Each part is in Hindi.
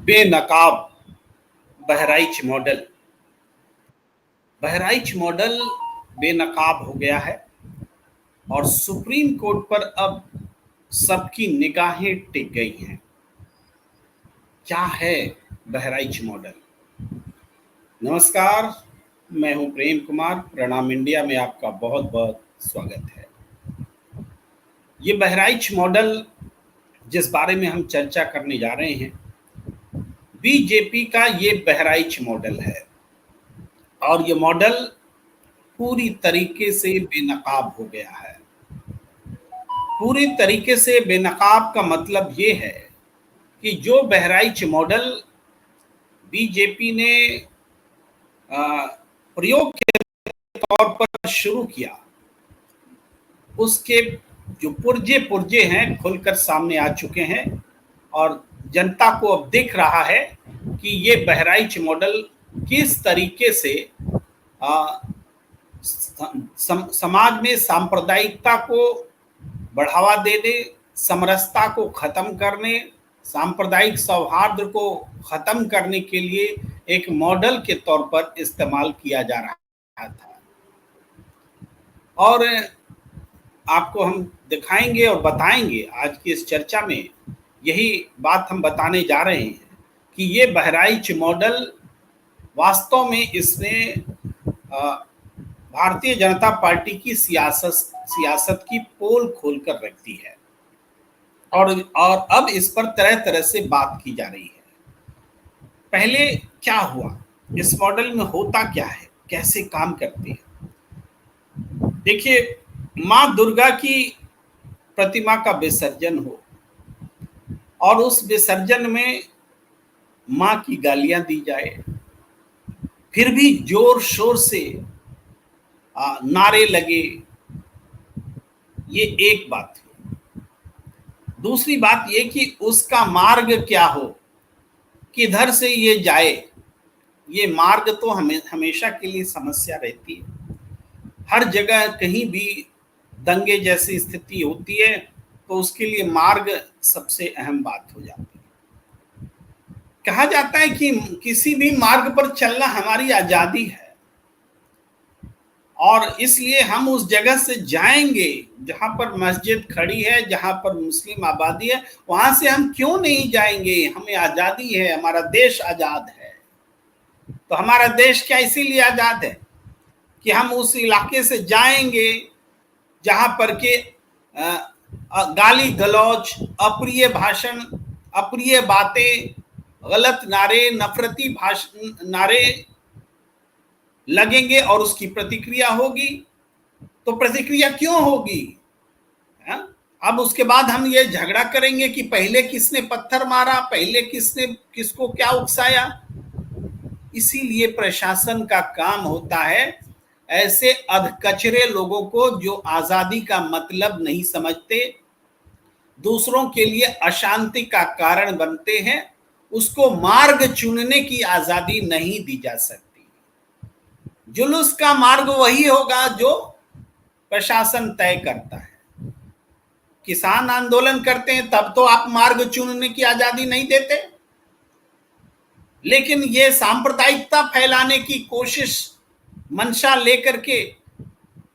बेनकाब बहराइच मॉडल। बहराइच मॉडल बेनकाब हो गया है और सुप्रीम कोर्ट पर अब सबकी निगाहें टिक गई हैं। क्या है बहराइच मॉडल? नमस्कार, मैं हूं प्रेम कुमार। प्रणाम इंडिया में आपका बहुत बहुत स्वागत है। ये बहराइच मॉडल जिस बारे में हम चर्चा करने जा रहे हैं, बीजेपी का ये बहराइच मॉडल है और ये मॉडल पूरी तरीके से बेनकाब हो गया है। पूरी तरीके से बेनकाब का मतलब ये है कि जो बहराइच मॉडल बीजेपी ने प्रयोग के तौर पर शुरू किया, उसके जो पुर्जे पुर्जे हैं खुलकर सामने आ चुके हैं और जनता को अब दिख रहा है कि ये बहराइच मॉडल किस तरीके से समाज में सांप्रदायिकता को बढ़ावा देने, समरसता को खत्म करने, सांप्रदायिक सौहार्द को खत्म करने के लिए एक मॉडल के तौर पर इस्तेमाल किया जा रहा था। और आपको हम दिखाएंगे और बताएंगे आज की इस चर्चा में, यही बात हम बताने जा रहे हैं कि ये बहराइच मॉडल वास्तव में इसने भारतीय जनता पार्टी की सियासत की पोल खोलकर रख दी है और अब इस पर तरह तरह से बात की जा रही है। पहले क्या हुआ, इस मॉडल में होता क्या है, कैसे काम करते हैं? देखिए, माँ दुर्गा की प्रतिमा का विसर्जन हो और उस विसर्जन में माँ की गालियां दी जाए, फिर भी जोर शोर से नारे लगे, ये एक बात है। दूसरी बात ये कि उसका मार्ग क्या हो, किधर से ये जाए, ये मार्ग तो हमेशा के लिए समस्या रहती है। हर जगह कहीं भी दंगे जैसी स्थिति होती है तो उसके लिए मार्ग सबसे अहम बात हो जाती है। कहा जाता है कि किसी भी मार्ग पर चलना हमारी आजादी है और इसलिए हम उस जगह से जाएंगे जहां पर मस्जिद खड़ी है, जहां पर मुस्लिम आबादी है, वहां से हम क्यों नहीं जाएंगे? हमें आजादी है, हमारा देश आजाद है। तो हमारा देश क्या इसीलिए आजाद है कि हम उस इलाके से जाएंगे जहां पर के गाली गलौज, अप्रिय भाषण, अप्रिय बातें, गलत नारे, नफरती भाषण, नारे लगेंगे और उसकी प्रतिक्रिया होगी। तो प्रतिक्रिया क्यों होगी? अब उसके बाद हम ये झगड़ा करेंगे कि पहले किसने पत्थर मारा, पहले किसने किसको क्या उकसाया। इसीलिए प्रशासन का काम होता है ऐसे अधकचरे लोगों को जो आजादी का मतलब नहीं समझते, दूसरों के लिए अशांति का कारण बनते हैं, उसको मार्ग चुनने की आजादी नहीं दी जा सकती। जुलूस का मार्ग वही होगा जो प्रशासन तय करता है। किसान आंदोलन करते हैं तब तो आप मार्ग चुनने की आजादी नहीं देते, लेकिन ये सांप्रदायिकता फैलाने की कोशिश, मंशा लेकर के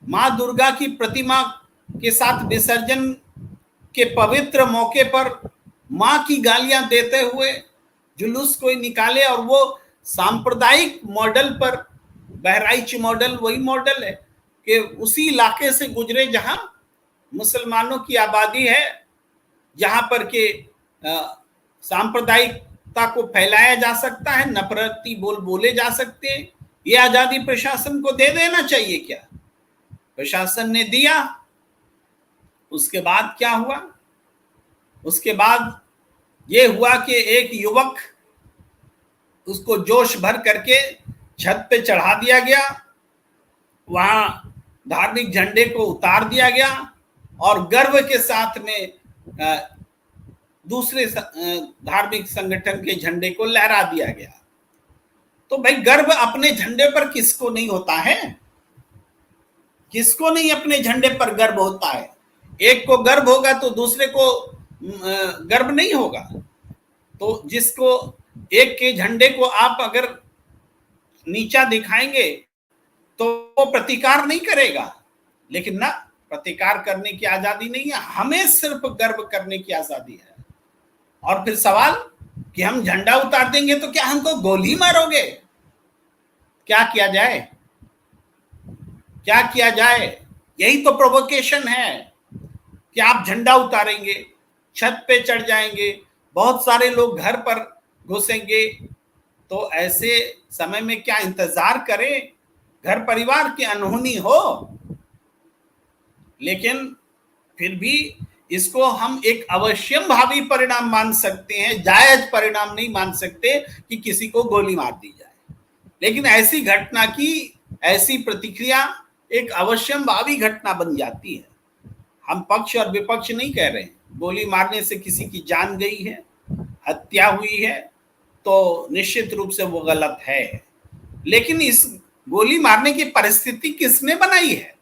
मां दुर्गा की प्रतिमा के साथ विसर्जन के पवित्र मौके पर मां की गालियां देते हुए जुलूस कोई निकाले और वो सांप्रदायिक मॉडल पर, बहराइच मॉडल वही मॉडल है कि उसी इलाके से गुजरे जहां मुसलमानों की आबादी है, जहां पर के सांप्रदायिकता को फैलाया जा सकता है, नफरती बोल बोले जा सकते हैं। ये आजादी प्रशासन को दे देना चाहिए क्या? प्रशासन ने दिया। उसके बाद क्या हुआ? उसके बाद ये हुआ कि एक युवक, उसको जोश भर करके छत पे चढ़ा दिया गया, वहां धार्मिक झंडे को उतार दिया गया और गर्व के साथ में दूसरे धार्मिक संगठन के झंडे को लहरा दिया गया। तो भाई, गर्व अपने झंडे पर किसको नहीं होता है? किसको नहीं अपने झंडे पर गर्व होता है? एक को गर्व होगा तो दूसरे को गर्व नहीं होगा। तो जिसको एक के झंडे को आप अगर नीचा दिखाएंगे तो वो प्रतिकार नहीं करेगा, लेकिन ना, प्रतिकार करने की आजादी नहीं है, हमें सिर्फ गर्व करने की आजादी है। और फिर सवाल कि हम झंडा उतार देंगे तो क्या हमको गोली मारोगे? क्या किया जाए, क्या किया जाए? यही तो प्रोवोकेशन है कि आप झंडा उतारेंगे, छत पे चढ़ जाएंगे, बहुत सारे लोग घर पर घुसेंगे, तो ऐसे समय में क्या इंतजार करें घर परिवार की अनहोनी हो? लेकिन फिर भी इसको हम एक अवश्यम भावी परिणाम मान सकते हैं, जायज परिणाम नहीं मान सकते कि किसी को गोली मार दी जाए। लेकिन ऐसी घटना की ऐसी प्रतिक्रिया एक अवश्यम भावी घटना बन जाती है। हम पक्ष और विपक्ष नहीं कह रहे हैं, गोली मारने से किसी की जान गई है, हत्या हुई है, तो निश्चित रूप से वो गलत है। लेकिन इस गोली मारने की परिस्थिति किसने बनाई है?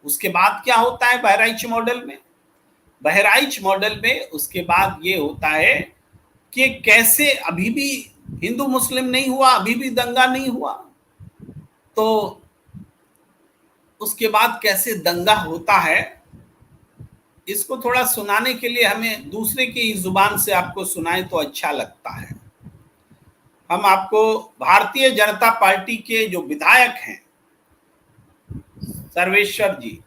उसके बाद क्या होता है बहराइच मॉडल में? बहराइच मॉडल में उसके बाद ये होता है कि कैसे अभी भी हिंदू मुस्लिम नहीं हुआ, अभी भी दंगा नहीं हुआ, तो उसके बाद कैसे दंगा होता है, इसको थोड़ा सुनाने के लिए हमें दूसरे की जुबान से आपको सुनाए तो अच्छा लगता है। हम आपको भारतीय जनता पार्टी के जो विधायक हैं सर्वेश्वर जी,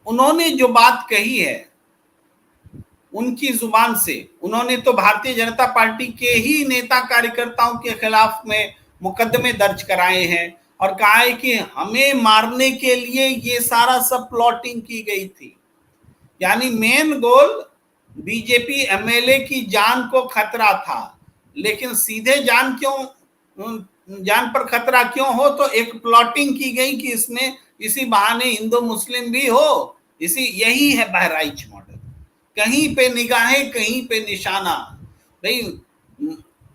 उन्होंने जो बात कही है उनकी जुबान से, उन्होंने तो भारतीय जनता पार्टी के ही नेता कार्यकर्ताओं के खिलाफ में मुकदमे दर्ज कराए हैं और कहा है कि हमें मारने के लिए ये सारा सब प्लॉटिंग की गई थी। यानी मेन गोल बीजेपी एमएलए की जान को खतरा था, लेकिन सीधे जान पर खतरा क्यों हो, तो एक प्लॉटिंग की गई कि इसमें इसी बहाने हिंदू मुस्लिम भी हो, यही है बहराइच मॉडल। कहीं पे निगाहें, कहीं पे निशाना, भाई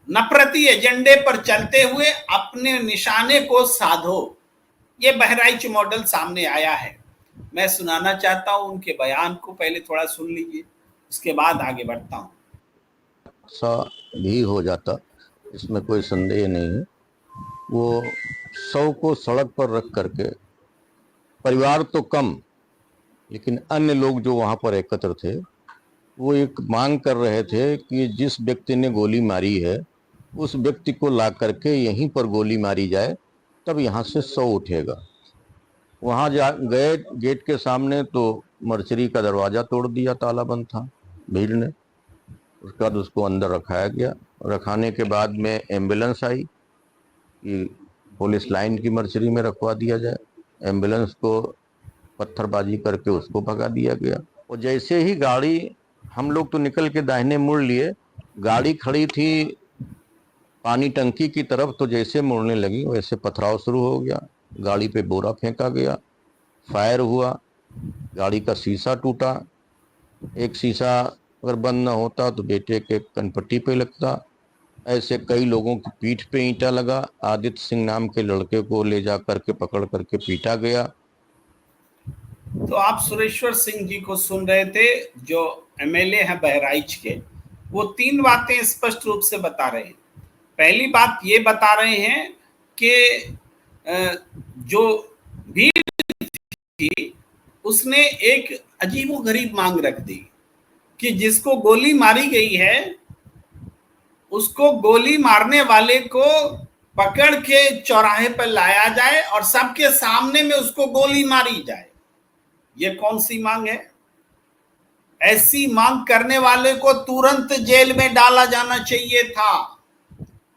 नफरती एजेंडे पर चलते हुए अपने निशाने को साधो, ये बहराइच मॉडल सामने आया है। मैं सुनाना चाहता हूं उनके बयान को, पहले थोड़ा सुन लीजिए, उसके बाद आगे बढ़ता हूं। सा भी हो जाता, इसमें कोई संदेह नहीं है। वो 100 को सड़क पर रख करके, परिवार तो कम लेकिन अन्य लोग जो वहां पर एकत्र थे, वो एक मांग कर रहे थे कि जिस व्यक्ति ने गोली मारी है उस व्यक्ति को ला करके यहीं पर गोली मारी जाए, तब यहाँ से 100 उठेगा। वहां जा गए, गेट के सामने तो मर्चरी का दरवाजा तोड़ दिया, ताला बंद था भीड़ ने। उसके बाद उसको अंदर रखाया गया। रखाने के बाद में एम्बुलेंस आई कि पुलिस लाइन की मर्चरी में रखवा दिया जाए। एम्बुलेंस को पत्थरबाजी करके उसको भगा दिया गया। और जैसे ही गाड़ी, हम लोग तो निकल के दाहिने मुड़ लिए, गाड़ी खड़ी थी पानी टंकी की तरफ, तो जैसे मुड़ने लगी वैसे पथराव शुरू हो गया। गाड़ी पे बोरा फेंका गया, फायर हुआ, गाड़ी का शीशा टूटा। एक शीशा अगर बंद न होता तो बेटे के कनपट्टी पे लगता। ऐसे कई लोगों की पीठ पे ईंटा लगा। आदित्य सिंह नाम के लड़के को ले जा करके पकड़ करके पीटा गया। तो आप सुरेश्वर सिंह जी को सुन रहे थे, जो एमएलए हैं बहराइच के। वो 3 बातें स्पष्ट रूप से बता रहे हैं। पहली बात ये बता रहे हैं कि जो भीड़ थी उसने एक अजीबोगरीब मांग रख दी कि जिसको गोली मारी गई है उसको गोली मारने वाले को पकड़ के चौराहे पर लाया जाए और सबके सामने में उसको गोली मारी जाए। ये कौन सी मांग है? ऐसी मांग करने वाले को तुरंत जेल में डाला जाना चाहिए था।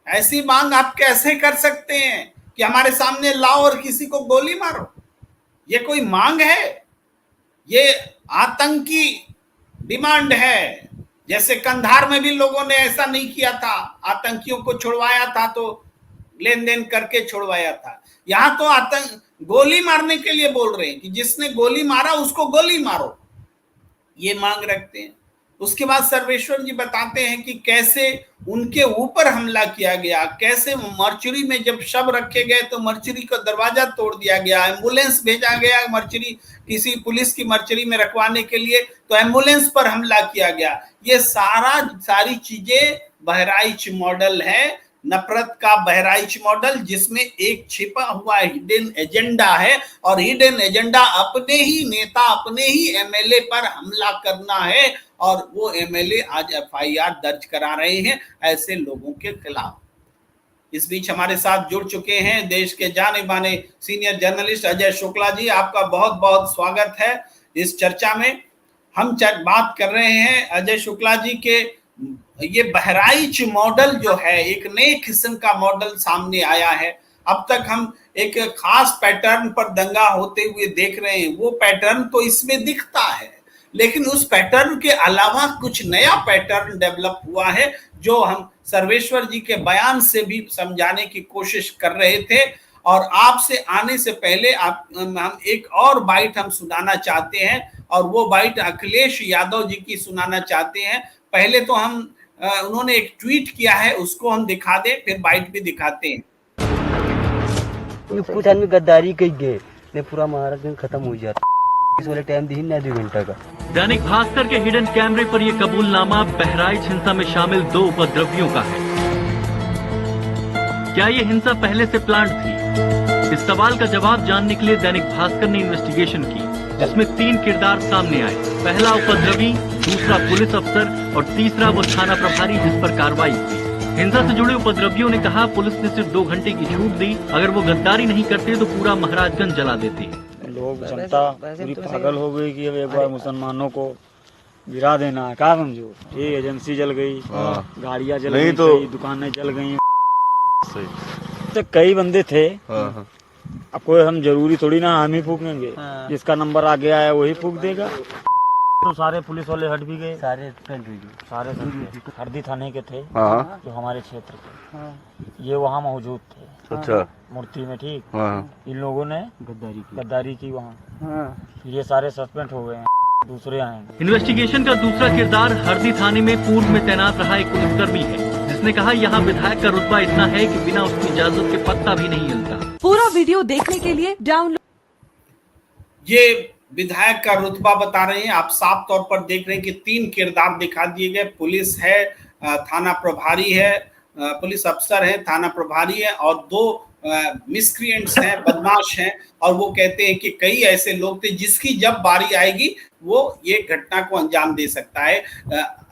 ऐसी मांग आप कैसे कर सकते हैं कि हमारे सामने लाओ और किसी को गोली मारो? ये कोई मांग है? ये आतंकी डिमांड है। जैसे कंधार में भी लोगों ने ऐसा नहीं किया था, आतंकियों को छुड़वाया था तो लेन देन करके छुड़वाया था। यहां तो आतंक गोली मारने के लिए बोल रहे हैं कि जिसने गोली मारा उसको गोली मारो, ये मांग रखते हैं। उसके बाद सर्वेश्वर जी बताते हैं कि कैसे उनके ऊपर हमला किया गया, कैसे मर्चरी में जब शव रखे गए तो मर्चरी का दरवाजा तोड़ दिया गया, एम्बुलेंस भेजा गया मर्चरी किसी पुलिस की मर्चरी में रखवाने के लिए, तो एम्बुलेंस पर हमला किया गया। ये सारी चीजें बहराइच मॉडल है, नफरत का बहराइच मॉडल, जिसमें एक छिपा हुआ हिडन एजेंडा है और हिडन एजेंडा अपने ही नेता, अपने ही एमएलए पर हमला करना है और वो एमएलए आज एफआईआर दर्ज करा रहे हैं ऐसे लोगों के खिलाफ। इस बीच हमारे साथ जुड़ चुके हैं देश के जाने माने सीनियर जर्नलिस्ट अजय शुक्ला जी। आपका बहुत बहुत स्वागत है इस चर्चा में। हम बात कर रहे हैं अजय शुक्ला जी के ये बहराइच मॉडल जो है एक नए किस्म का मॉडल सामने आया है। अब तक हम एक खास पैटर्न पर दंगा होते हुए देख रहे हैं, वो पैटर्न तो इसमें दिखता है, लेकिन उस पैटर्न के अलावा कुछ नया पैटर्न डेवलप हुआ है जो हम सर्वेश्वर जी के बयान से भी समझाने की कोशिश कर रहे थे। और आपसे आने से पहले हम एक और बाइट हम सुनाना चाहते हैं और वो बाइट अखिलेश यादव जी की सुनाना चाहते हैं। पहले तो हम उन्होंने एक ट्वीट किया है उसको हम दिखा दें, फिर बाइट भी दिखाते हैं। कुछ आदमी गद्दारी कही गए ने पूरा महाराष्ट्र खत्म हो जाता, इस वाले टाइम दी ना 2 घंटा का। दैनिक भास्कर के हिडन कैमरे पर यह कबूलनामा बहराइच हिंसा में शामिल 2 उपद्रवियों का है। क्या ये हिंसा पहले से प्लान्ड थी? इस सवाल का जवाब जानने के लिए दैनिक भास्कर ने इन्वेस्टिगेशन की, जिसमें 3 किरदार सामने आए। पहला उपद्रवी, दूसरा पुलिस अफसर और तीसरा वो थाना प्रभारी जिस पर कार्रवाई हुई। हिंसा से जुड़े उपद्रवियों ने कहा पुलिस ने सिर्फ 2 घंटे की छूट दी, अगर वो गद्दारी नहीं करते तो पूरा महाराजगंज जला देते। लोग जनता पूरी पागल हो गई कि अब एक बार मुसलमानों को गिरा देना है, क्या समझो। ये एजेंसी जल गई, गाड़ियाँ जल गई, तो दुकानें जल गई, तो कई बंदे थे। अब कोई हम जरूरी थोड़ी ना हम ही फूकेंगे, जिसका नंबर आ गया है वही फूक देगा। तो सारे पुलिस वाले हट भी गए, सारे हरदी थाने के थे जो हमारे क्षेत्र के, ये वहाँ मौजूद थे। अच्छा, मूर्ति में, ठीक। इन लोगों ने गद्दारी की वहाँ, ये सारे सस्पेंड हो गए हैं, दूसरे आएंगे। इन्वेस्टिगेशन का दूसरा किरदार हरदी थाने में पूर्व में तैनात रहा एक पुलिसकर्मी है, जिसने कहा यहाँ विधायक का रुतबा इतना है कि बिना उसकी इजाजत के पत्ता भी नहीं हिलता। पूरा वीडियो देखने के लिए डाउनलोड। ये विधायक का रुतबा बता रहे हैं, आप साफ तौर पर देख रहे हैं कि 3 किरदार दिखा दिए गए। पुलिस है, थाना प्रभारी है, पुलिस अफसर है, थाना प्रभारी है और 2 मिसक्रिएंट्स हैं, बदमाश हैं। और वो कहते हैं कि कई ऐसे लोग थे जिसकी जब बारी आएगी वो ये घटना को अंजाम दे सकता है।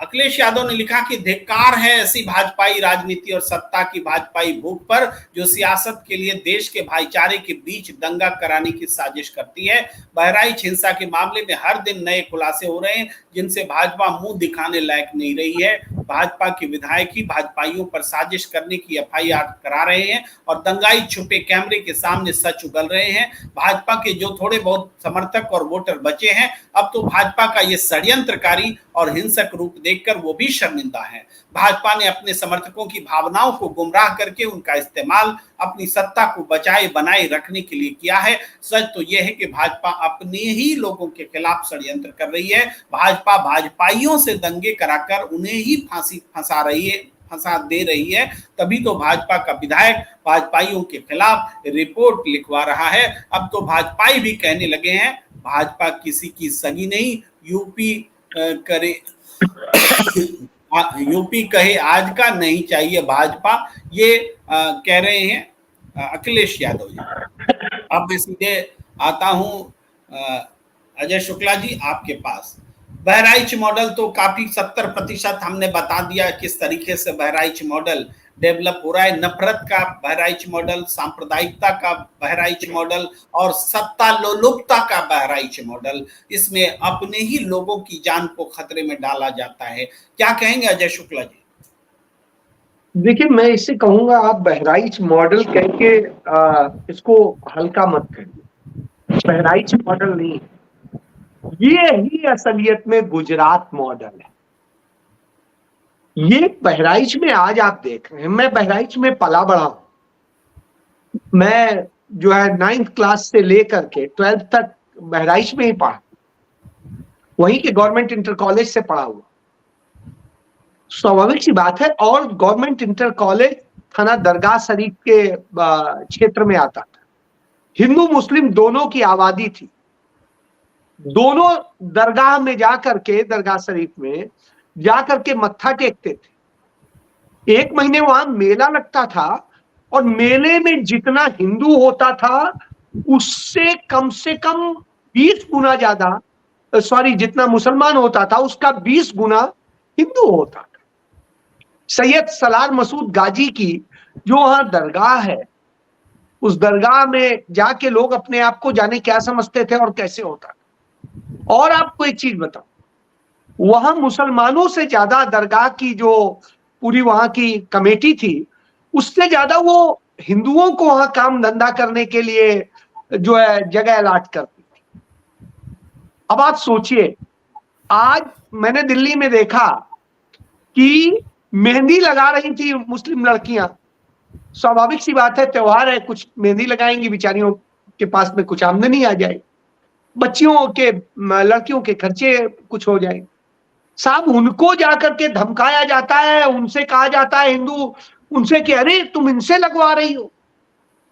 अखिलेश यादव ने लिखा कि धिक्कार है ऐसी भाजपाई राजनीति और सत्ता की भाजपाई भूख पर जो सियासत के लिए देश के भाईचारे के बीच दंगा कराने की साजिश करती है। बहराइच हिंसा के मामले में हर दिन नए खुलासे हो रहे हैं जिनसे भाजपा मुंह दिखाने लायक नहीं रही है। भाजपा के विधायक ही भाजपाइयों पर साजिश करने की एफआईआर करा रहे हैं और दंगाई छुपे कैमरे के सामने सच उगल रहे हैं। भाजपा के जो थोड़े बहुत समर्थक और वोटर बचे हैं, अब तो भाजपा का ये षड्यंत्रकारी और हिंसक रूप देखकर वो भी शर्मिंदा है। भाजपा ने अपने समर्थकों की भावनाओं को गुमराह करके उनका इस्तेमाल अपनी सत्ता को बचाए बनाए रखने के लिए किया है। सच तो यह है कि भाजपा अपने ही लोगों के खिलाफ षड्यंत्र कर रही है। भाजपा भाजपाइयों से दंगे कराकर उन्हें ही फंसा दे रही है। तभी तो भाजपा का विधायक भाजपाइयों के खिलाफ रिपोर्ट लिखवा रहा है। अब तो भाजपाई भी कहने लगे हैं भाजपा किसी की सगी नहीं, यूपी कहे आज का नहीं चाहिए भाजपा, ये कह रहे हैं अखिलेश यादव जी। अब मैं सीधे आता हूं अजय शुक्ला जी आपके पास। बहराइच मॉडल तो काफी 70% हमने बता दिया किस तरीके से बहराइच मॉडल डेवलप हो रहा है। नफरत का बहराइच मॉडल, सांप्रदायिकता का बहराइच मॉडल और सत्ता लोलुपता का बहराइच मॉडल, इसमें अपने ही लोगों की जान को खतरे में डाला जाता है। क्या कहेंगे अजय शुक्ला जी? देखिए, मैं इससे कहूंगा आप बहराइच मॉडल कह के इसको हल्का मत करिए। बहराइच मॉडल नहीं है, ये ही असलियत में गुजरात मॉडल है। ये बहराइच में आज आप देख रहे हैं, मैं बहराइच में पला बड़ा हूं। मैं जो है 9th क्लास से लेकर के 12th तक बहराइच में ही पढ़ा, वहीं के गवर्नमेंट इंटर कॉलेज से पढ़ा हुआ। स्वाभाविक सी बात है। और गवर्नमेंट इंटर कॉलेज थाना दरगाह शरीफ के क्षेत्र में आता था। हिंदू मुस्लिम दोनों की आबादी थी। दोनों दरगाह में जाकर के, दरगाह शरीफ में जाकर के मत्था टेकते थे। 1 महीने वहां मेला लगता था और मेले में जितना हिंदू होता था उससे कम से कम 20 गुना ज्यादा, सॉरी, जितना मुसलमान होता था उसका 20 गुना हिंदू होता था। सैयद सलार मसूद गाजी की जो वहां दरगाह है, उस दरगाह में जाके लोग अपने आप को जाने क्या समझते थे और कैसे होता था। और आपको एक चीज बताऊं, वहां मुसलमानों से ज्यादा दरगाह की जो पूरी वहां की कमेटी थी, उससे ज्यादा वो हिंदुओं को वहां काम धंधा करने के लिए जो है जगह अलॉट करती थी। अब आप सोचिए, आज मैंने दिल्ली में देखा कि मेहंदी लगा रही थी मुस्लिम लड़कियां। स्वाभाविक सी बात है, त्योहार है, कुछ मेहंदी लगाएंगी, बेचारियों के पास में कुछ आमदनी आ जाए, बच्चियों के, लड़कियों के खर्चे कुछ हो जाए। साहब, उनको जाकर के धमकाया जाता है, उनसे कहा जाता है हिंदू उनसे कि अरे तुम इनसे लगवा रही हो,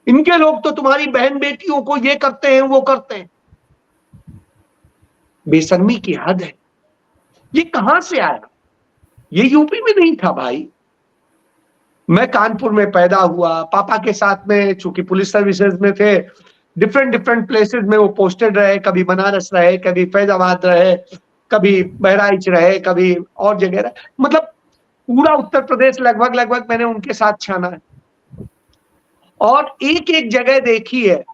इनके लोग तो तुम्हारी बहन बेटियों को ये करते हैं वो करते हैं। बेशर्मी की हद है। ये कहां से आया? ये यूपी में नहीं था भाई। मैं कानपुर में पैदा हुआ, पापा के साथ में, चूंकि पुलिस सर्विसेज में थे, डिफरेंट प्लेसेस में वो पोस्टेड रहे, कभी बनारस रहे, कभी फैजाबाद रहे, कभी बहराइच रहे, कभी और जगह रहे, मतलब पूरा उत्तर प्रदेश लगभग मैंने उनके साथ छाना है। और एक एक जगह देखी है।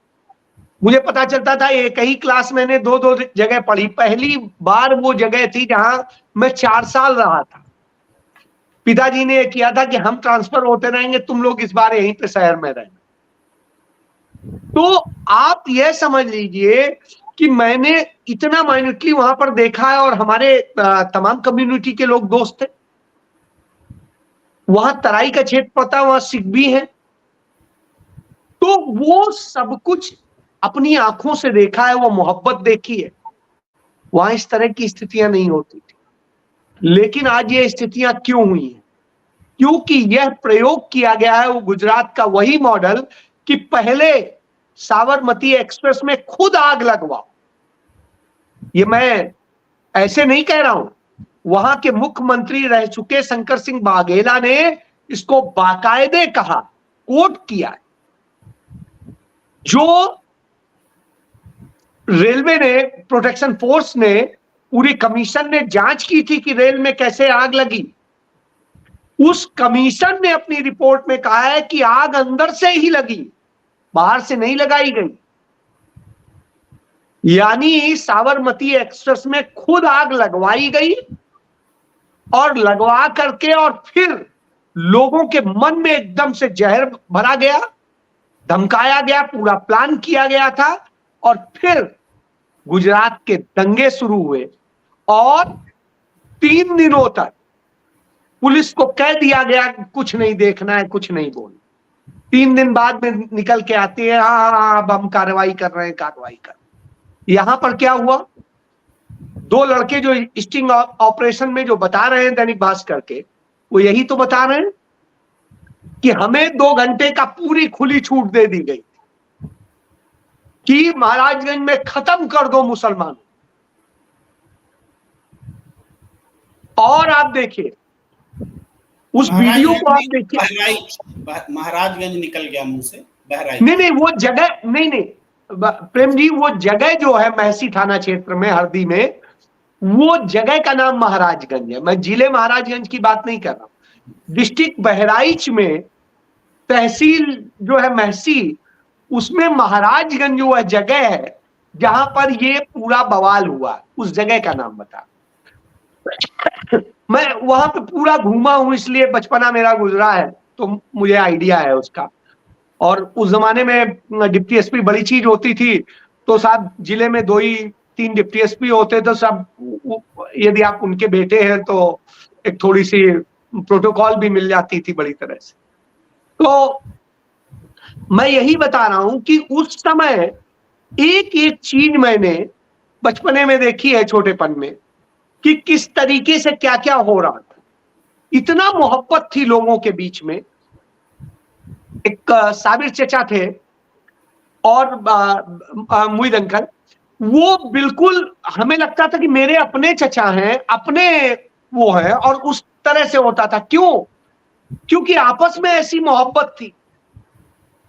मुझे पता चलता था एक ही क्लास मैंने दो जगह पढ़ी। पहली बार वो जगह थी जहां मैं 4 साल रहा था। पिताजी ने किया था कि हम ट्रांसफर होते रहेंगे, तुम लोग इस बार यहीं पे शहर में रहना। तो आप यह समझ लीजिए कि मैंने इतना माइन्यूटली वहां पर देखा है। और हमारे तमाम कम्युनिटी के लोग दोस्त थे। वहां तराई का क्षेत्र पता, वहां सिख भी हैं। तो वो सब कुछ अपनी आंखों से देखा है, वो मोहब्बत देखी है। वहां इस तरह की स्थितियां नहीं होती थी। लेकिन आज ये स्थितियां क्यों हुई हैं? क्योंकि यह प्रयोग किया गया है वो गुजरात का वही मॉडल कि पहले साबरमती एक्सप्रेस में खुद आग लगवाओ। ये मैं ऐसे नहीं कह रहा हूं, वहां के मुख्यमंत्री रह चुके शंकर सिंह वाघेला ने इसको बाकायदे कहा, कोट किया है। जो रेलवे ने, प्रोटेक्शन फोर्स ने, पूरी कमीशन ने जांच की थी कि रेल में कैसे आग लगी, उस कमीशन ने अपनी रिपोर्ट में कहा है कि आग अंदर से ही लगी, बाहर से नहीं लगाई गई। यानी साबरमती एक्सप्रेस में खुद आग लगवाई गई और लगवा करके और फिर लोगों के मन में एकदम से जहर भरा गया, धमकाया गया, पूरा प्लान किया गया था। और फिर गुजरात के दंगे शुरू हुए और 3 दिनों तक पुलिस को कह दिया गया कुछ नहीं देखना है, कुछ नहीं बोलना। 3 दिन बाद में निकल के आती है, हाँ अब हम कार्रवाई कर रहे हैं, कार्रवाई कर। यहां पर क्या हुआ? 2 लड़के जो स्टिंग ऑपरेशन में जो बता रहे हैं दैनिक भास्कर के, वो यही तो बता रहे हैं कि हमें 2 घंटे का पूरी खुली छूट दे दी गई कि महाराजगंज में खत्म कर दो मुसलमान। और आप देखिए उस वीडियो को, आप देखिए, महाराजगंज निकल गया मुंह से, बहराइच नहीं, वो जगह नहीं प्रेम जी, वो जगह जो है महसी थाना क्षेत्र में, हरदी में, वो जगह का नाम महाराजगंज है। मैं जिले महाराजगंज की बात नहीं कर रहा हूं। डिस्ट्रिक्ट बहराइच में तहसील जो है महसी, उसमें महाराजगंज जो है जगह है जहां पर ये पूरा बवाल हुआ, उस जगह का नाम बता। मैं वहां पे पूरा घूमा हूं, इसलिए बचपना मेरा गुजरा है तो मुझे आइडिया है उसका। और उस जमाने में डिप्टी एसपी बड़ी चीज होती थी, तो साहब जिले में 2 ही 3 डिप्टी एसपी होते, तो सब, यदि आप उनके बेटे हैं तो एक थोड़ी सी प्रोटोकॉल भी मिल जाती थी बड़ी तरह से। तो मैं यही बता रहा हूं कि उस समय एक एक चीज मैंने बचपने में देखी है, छोटेपन में, कि किस तरीके से क्या क्या हो रहा था। इतना मोहब्बत थी लोगों के बीच में। एक साबिर चचा थे और मुईद अंकल, वो बिल्कुल हमें लगता था कि मेरे अपने चचा हैं, अपने वो हैं, और उस तरह से होता था। क्यों? क्योंकि आपस में ऐसी मोहब्बत थी।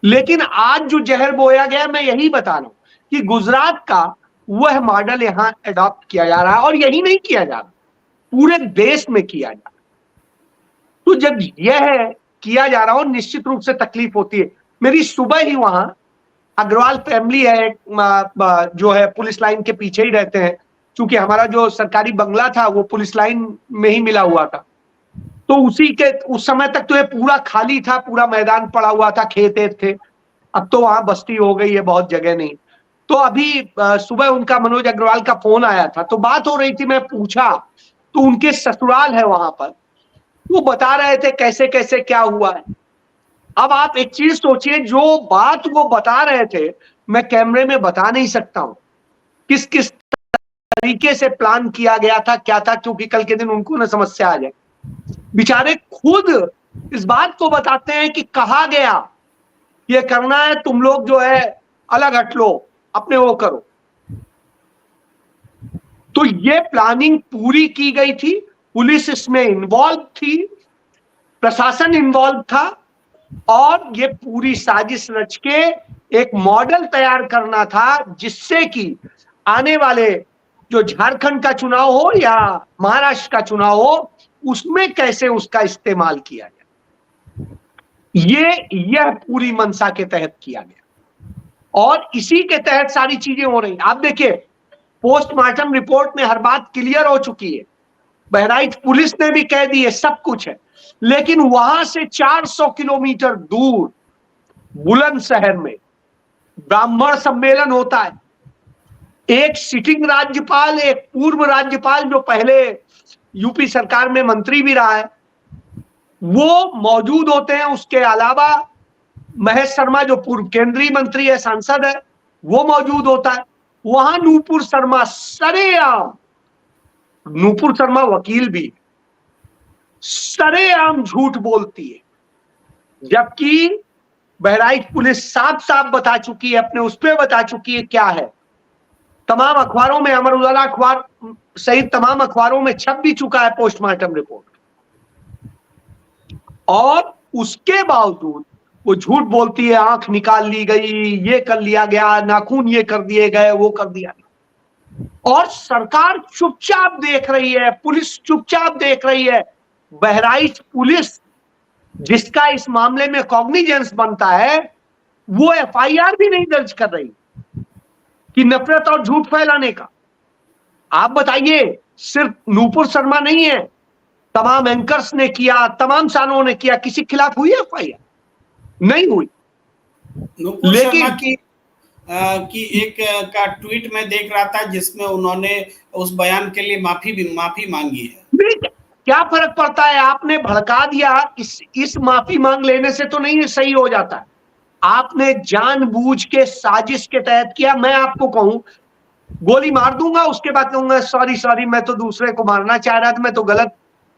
लेकिन आज जो जहर बोया गया, मैं यही बता रहा हूं कि गुजरात का वह मॉडल यहां अडॉप्ट किया जा रहा है, और यही नहीं किया जा रहा, पूरे देश में किया जा रहा। तो जब यह किया जा रहा हो, निश्चित रूप से तकलीफ होती है। मेरी सुबह ही वहां अग्रवाल फैमिली है, जो है पुलिस लाइन के पीछे ही रहते हैं, क्योंकि हमारा जो सरकारी बंगला था वो पुलिस लाइन में ही मिला हुआ था। तो उस समय तक तो ये पूरा खाली था, पूरा मैदान पड़ा हुआ था, खेत थे। अब तो वहां बस्ती हो गई है, बहुत जगह नहीं। तो अभी सुबह उनका मनोज अग्रवाल का फोन आया था, तो बात हो रही थी, मैं पूछा तो उनके ससुराल है वहां पर, वो बता रहे थे कैसे कैसे क्या हुआ है। अब आप एक चीज सोचिए, जो बात वो बता रहे थे मैं कैमरे में बता नहीं सकता हूं किस किस तरीके से प्लान किया गया था, क्या था, क्योंकि कल के दिन उनको ना समस्या आ जाए। बेचारे खुद इस बात को बताते हैं कि कहा गया ये करना है, तुम लोग जो है अलग हट लो, अपने वो करो। तो ये प्लानिंग पूरी की गई थी, पुलिस इसमें इन्वॉल्व थी, प्रशासन इन्वॉल्व था, और ये पूरी साजिश रच के एक मॉडल तैयार करना था, जिससे कि आने वाले जो झारखंड का चुनाव हो या महाराष्ट्र का चुनाव हो, उसमें कैसे उसका इस्तेमाल किया जाए। यह पूरी मंशा के तहत किया गया, और इसी के तहत सारी चीजें हो रही। आप देखिए, पोस्टमार्टम रिपोर्ट में हर बात क्लियर हो चुकी है, बहराइच पुलिस ने भी कह दी है, सब कुछ है। लेकिन वहां से 400 किलोमीटर दूर बुलंदशहर में ब्राह्मण सम्मेलन होता है। एक सिटिंग राज्यपाल, एक पूर्व राज्यपाल जो पहले यूपी सरकार में मंत्री भी रहा है, वो मौजूद होते हैं। उसके अलावा महेश शर्मा जो पूर्व केंद्रीय मंत्री है, सांसद है, वो मौजूद होता है। वहां नूपुर शर्मा सरेआम, नूपुर शर्मा वकील भी, सरेआम झूठ बोलती है, जबकि बहराइच पुलिस साफ साफ बता चुकी है, अपने उस पर बता चुकी है क्या है। तमाम अखबारों में, अमर उजाला अखबार सहित तमाम अखबारों में छप भी चुका है पोस्टमार्टम रिपोर्ट, और उसके बावजूद वो झूठ बोलती है। आंख निकाल ली गई, ये कर लिया गया, नाखून ये कर दिए गए, वो कर दिया गया, और सरकार चुपचाप देख रही है, पुलिस चुपचाप देख रही है। बहराइच पुलिस, जिसका इस मामले में कॉग्निजेंस बनता है, वो एफआईआर भी नहीं दर्ज कर रही कि नफरत और झूठ फैलाने का। आप बताइए, सिर्फ नूपुर शर्मा नहीं है, तमाम एंकर्स ने किया, तमाम सालों ने किया, किसी के खिलाफ हुई एफआईआर? नहीं हुई। नूपुर शर्मा की एक का ट्वीट में देख रहा था, जिसमें उन्होंने उस बयान के लिए माफी मांगी है। क्या फर्क पड़ता है, आपने भड़का दिया, इस माफी मांग लेने से तो नहीं सही हो जाता है। आपने जानबूझ के साजिश के तहत किया। मैं आपको कहूं, गोली मार दूंगा, उसके बाद कहूंगा सॉरी सॉरी, मैं तो दूसरे को मारना चाह रहा था, मैं तो गलत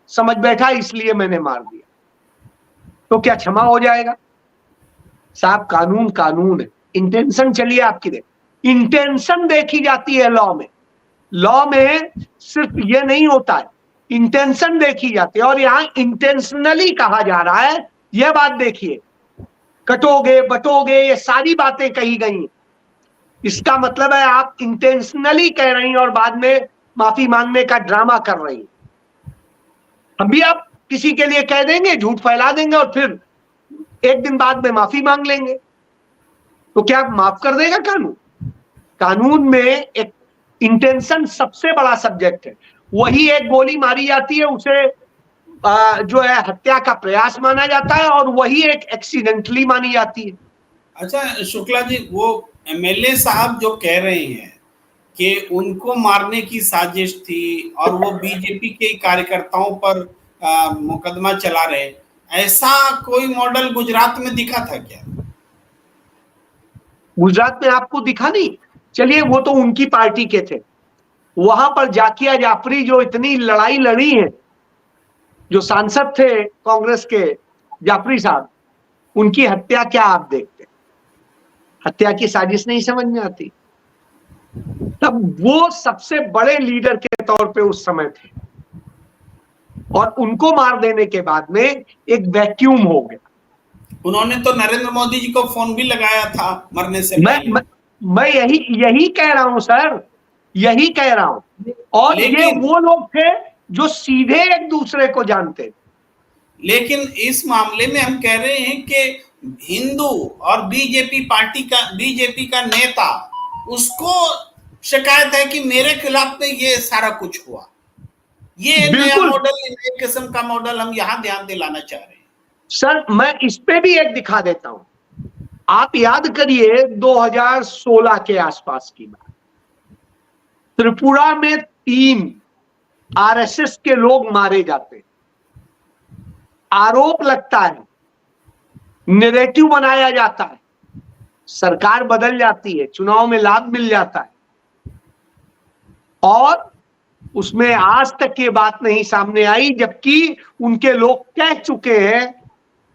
समझ बैठा, इसलिए मैंने मार दिया, तो क्या क्षमा हो जाएगा? साहब, कानून कानून है। इंटेंशन चलिए आपकी इंटेंशन देखी जाती है लॉ में। लॉ में सिर्फ ये नहीं होता है, इंटेंशन देखी जाती है, और यहां इंटेंशनली कहा जा रहा है। यह बात देखिए, कटोगे बटोगे, ये सारी बातें कही गई। इसका मतलब है आप इंटेंशनली कह रही हैं और बाद में माफी मांगने का ड्रामा कर रही हैं। अभी आप किसी के लिए कह देंगे, झूठ फैला देंगे, और फिर एक दिन बाद में माफी मांग लेंगे, तो क्या माफ कर देगा कानून? कानून में एक इंटेंशन सबसे बड़ा सब्जेक्ट है। वही एक गोली मारी जाती है, उसे जो है हत्या का प्रयास माना जाता है, और वही एक एक्सीडेंटली मानी जाती है। अच्छा शुक्ला जी, वो एमएलए साहब जो कह रहे हैं कि उनको मारने की साजिश थी और वो बीजेपी के कार्यकर्ताओं पर मुकदमा चला रहे, ऐसा कोई मॉडल गुजरात में दिखा था क्या? गुजरात में आपको दिखा नहीं? चलिए, वो तो उनकी पार्टी के थे। वहां पर जाकिया जाफरी जो इतनी लड़ाई लड़ी है, जो सांसद थे कांग्रेस के जाफरी साहब, उनकी हत्या क्या आप देखते? हत्या की साजिश नहीं समझ में आती? तब वो सबसे बड़े लीडर के तौर पे उस समय थे। और उनको मार देने के बाद में एक वैक्यूम हो गया। उन्होंने तो नरेंद्र मोदी जी को फोन भी लगाया था मरने से पहले। मैं यही कह रहा हूं सर, यही कह रहा हूं। और ये वो लोग थे जो सीधे एक दूसरे को जानते थे। लेकिन इस मामले में हम कह रहे हैं कि हिंदू और बीजेपी का नेता, उसको शिकायत है कि मेरे खिलाफ में ये सारा कुछ हुआ। ये नया मॉडल, नए किस्म का मॉडल हम यहाँ ध्यान दिलाना चाह रहे हैं। सर मैं इस पे भी एक दिखा देता हूं। आप याद करिए 2016 के आसपास की बात, त्रिपुरा में 3 आरएसएस के लोग मारे जाते, आरोप लगता है, नैरेटिव बनाया जाता है, सरकार बदल जाती है, चुनाव में लाभ मिल जाता है, और उसमें आज तक ये बात नहीं सामने आई, जबकि उनके लोग कह चुके हैं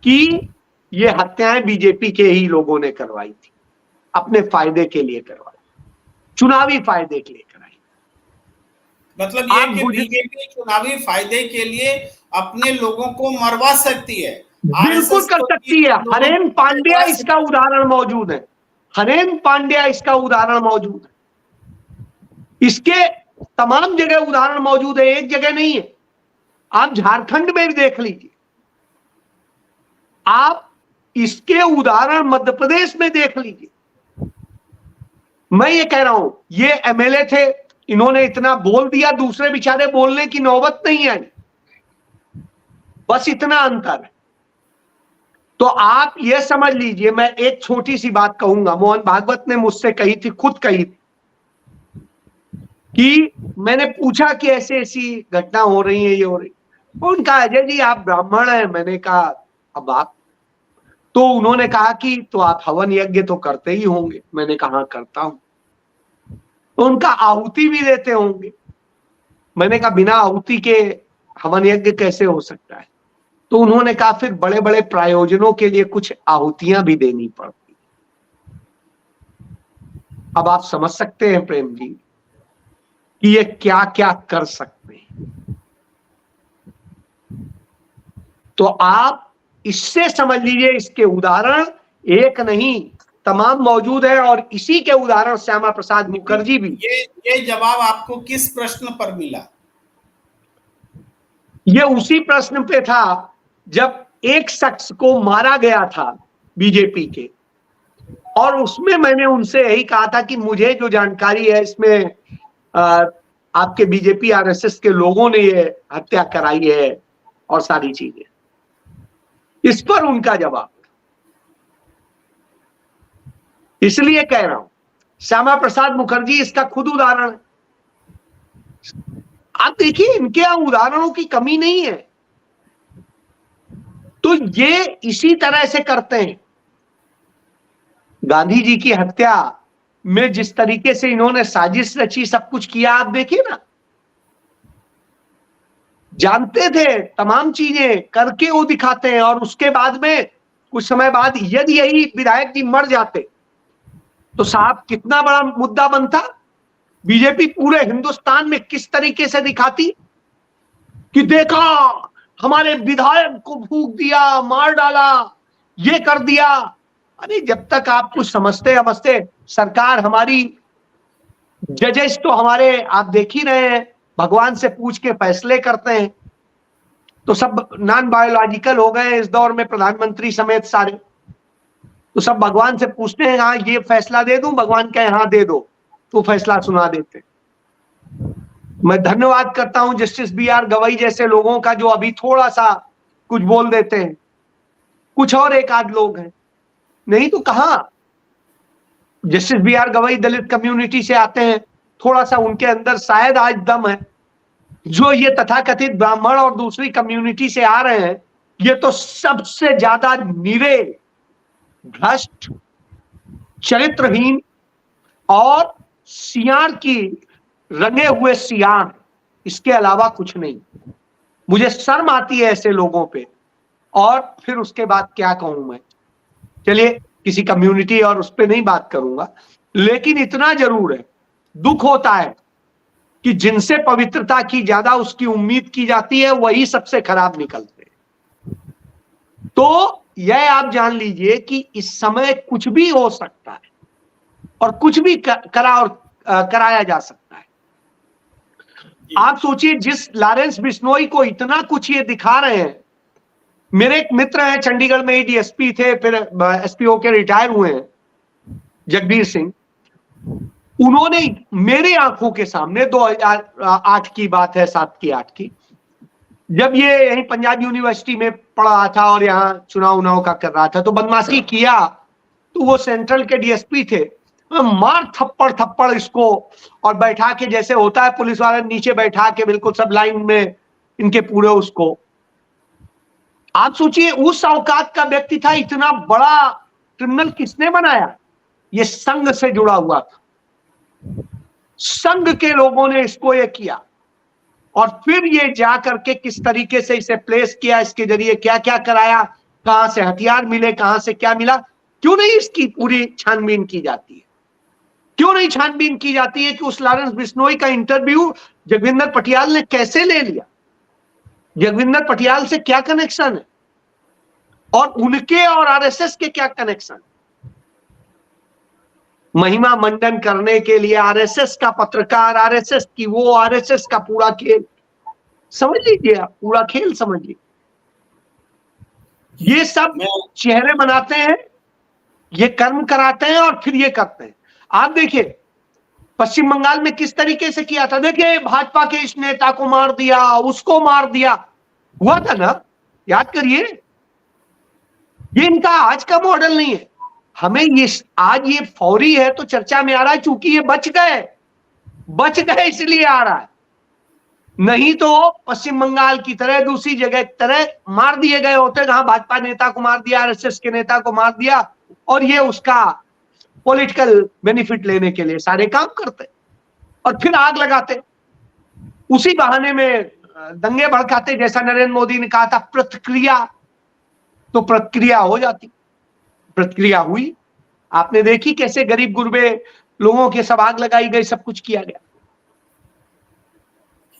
कि ये हत्याएं बीजेपी के ही लोगों ने करवाई थी, अपने फायदे के लिए करवाई, चुनावी फायदे के लिए कराई। मतलब ये कि बीजेपी चुनावी फायदे के लिए अपने लोगों को मरवा सकती है, बिल्कुल कर सकती है। हरेन पांड्या इसका उदाहरण मौजूद है, हरेन पांड्या इसका उदाहरण मौजूद है, इसके तमाम जगह उदाहरण मौजूद है, एक जगह नहीं है। आप झारखंड में भी देख लीजिए, आप इसके उदाहरण मध्य प्रदेश में देख लीजिए। मैं ये कह रहा हूं, ये एमएलए थे, इन्होंने इतना बोल दिया, दूसरे बेचारे बोलने की नौबत नहीं आई, बस इतना अंतर है। तो आप ये समझ लीजिए, मैं एक छोटी सी बात कहूंगा, मोहन भागवत ने मुझसे कही थी, खुद कही थी, कि मैंने पूछा कि ऐसे ऐसी घटना हो रही है, ये हो रही, उनका अजय जी आप ब्राह्मण हैं, मैंने कहा अब आप, तो उन्होंने कहा कि तो आप हवन यज्ञ तो करते ही होंगे, मैंने कहा हाँ करता हूं, तो उनका आहुति भी देते होंगे, मैंने कहा बिना आहुति के हवन यज्ञ कैसे हो सकता है, तो उन्होंने कहा फिर बड़े बड़े प्रायोजनों के लिए कुछ आहुतियां भी देनी पड़ती। अब आप समझ सकते हैं प्रेम जी कि ये क्या क्या कर सकते हैं। तो आप इससे समझ लीजिए, इसके उदाहरण एक नहीं तमाम मौजूद है, और इसी के उदाहरण श्यामा प्रसाद मुखर्जी भी। ये जवाब आपको किस प्रश्न पर मिला? ये उसी प्रश्न पे था जब एक शख्स को मारा गया था बीजेपी के, और उसमें मैंने उनसे यही कहा था कि मुझे जो जानकारी है इसमें आपके बीजेपी आरएसएस के लोगों ने ये हत्या कराई है और सारी चीजें। इस पर उनका जवाब, इसलिए कह रहा हूं श्यामा प्रसाद मुखर्जी इसका खुद उदाहरण है। आप देखिए इनके यहां उदाहरणों की कमी नहीं है। तो ये इसी तरह से करते हैं। गांधी जी की हत्या में जिस तरीके से इन्होंने साजिश रची, सब कुछ किया, आप देखिए ना, जानते थे तमाम चीजें करके वो दिखाते हैं, और उसके बाद में कुछ समय बाद यदि यही विधायक जी मर जाते तो साहब कितना बड़ा मुद्दा बनता। बीजेपी पूरे हिंदुस्तान में किस तरीके से दिखाती कि देखा हमारे विधायक को फूंक दिया, मार डाला, ये कर दिया। अरे जब तक आप कुछ समझते सरकार हमारी, जजेस तो हमारे आप देख ही रहे हैं, भगवान से पूछ के फैसले करते हैं, तो सब नॉन बायोलॉजिकल हो गए इस दौर में, प्रधानमंत्री समेत सारे, तो सब भगवान से पूछते हैं हाँ ये फैसला दे दूं, भगवान कहे हाँ दे दो, तो फैसला सुना देते। मैं धन्यवाद करता हूं जस्टिस BR गवई जैसे लोगों का, जो अभी थोड़ा सा कुछ बोल देते हैं, कुछ और एक आध लोग हैं, नहीं तो कहां। जस्टिस BR गवई दलित कम्युनिटी से आते हैं, थोड़ा सा उनके अंदर शायद आज दम है। जो ये तथाकथित ब्राह्मण और दूसरी कम्युनिटी से आ रहे हैं, ये तो सबसे ज्यादा निरे, भ्रष्ट, चरित्रहीन और सियार की रंगे हुए सियार, इसके अलावा कुछ नहीं। मुझे शर्म आती है ऐसे लोगों पे। और फिर उसके बाद क्या कहूं मैं, चलिए किसी कम्युनिटी और उस पर नहीं बात करूंगा, लेकिन इतना जरूर है, दुख होता है कि जिनसे पवित्रता की ज्यादा उसकी उम्मीद की जाती है वही सबसे खराब निकलते हैं। तो यह आप जान लीजिए कि इस समय कुछ भी हो सकता है और कुछ भी कराया जा सकता है। आप सोचिए, जिस लॉरेंस बिश्नोई को इतना कुछ ये दिखा रहे हैं, मेरे एक मित्र हैं चंडीगढ़ में ही डीएसपी थे, फिर एसपी होकर रिटायर हुए हैं, जगबीर सिंह। उन्होंने मेरे आंखों के सामने 2008 की बात है, 7 की 8 की, जब ये यहीं पंजाब यूनिवर्सिटी में पढ़ रहा था और यहाँ चुनाव का कर रहा था, तो बदमाशी किया, तो वो सेंट्रल के डीएसपी थे, मार थप्पड़ इसको, और बैठा के, जैसे होता है पुलिस वाले नीचे बैठा के बिल्कुल सब लाइन में इनके पूरे उसको। आप सोचिए, उस औकात का व्यक्ति था, इतना बड़ा क्रिमिनल किसने बनाया? ये संघ से जुड़ा हुआ था, संघ के लोगों ने इसको ये किया, और फिर ये जा करके किस तरीके से इसे प्लेस किया, इसके जरिए क्या क्या कराया, कहां से हथियार मिले, कहां से क्या मिला। क्यों नहीं इसकी पूरी छानबीन की जाती है? क्यों नहीं छानबीन की जाती है कि उस लॉरेंस बिश्नोई का इंटरव्यू जगविंदर पटियाल ने कैसे ले लिया, जगविंदर पटियाल से क्या कनेक्शन है, और उनके और आरएसएस के क्या कनेक्शन? महिमा मंडन करने के लिए आरएसएस का पत्रकार, आरएसएस की वो, आरएसएस का पूरा खेल समझ लीजिए, आप पूरा खेल समझ लीजिए। ये सब चेहरे बनाते हैं, ये कर्म कराते हैं और फिर ये करते हैं। आप देखिए पश्चिम बंगाल में किस तरीके से किया था। देखिए, भाजपा के इस नेता को मार दिया, उसको मार दिया, हुआ था ना, याद करिए। ये इनका आज का मॉडल नहीं है। हमें ये आज ये फौरी है तो चर्चा में आ रहा है, चूंकि ये बच गए इसलिए आ रहा है, नहीं तो पश्चिम बंगाल की तरह दूसरी जगह की तरह मार दिए गए होते, जहां भाजपा नेता को मार दिया, आरएसएस के नेता को मार दिया, और ये उसका पॉलिटिकल बेनिफिट लेने के लिए सारे काम करते और फिर आग लगाते, उसी बहाने में दंगे भड़काते। जैसा नरेंद्र मोदी ने कहा था प्रतिक्रिया, तो प्रतिक्रिया हो जाती, प्रतिक्रिया हुई। आपने देखी कैसे गरीब गुरबे लोगों के सब आग लगाई गई, सब कुछ किया गया।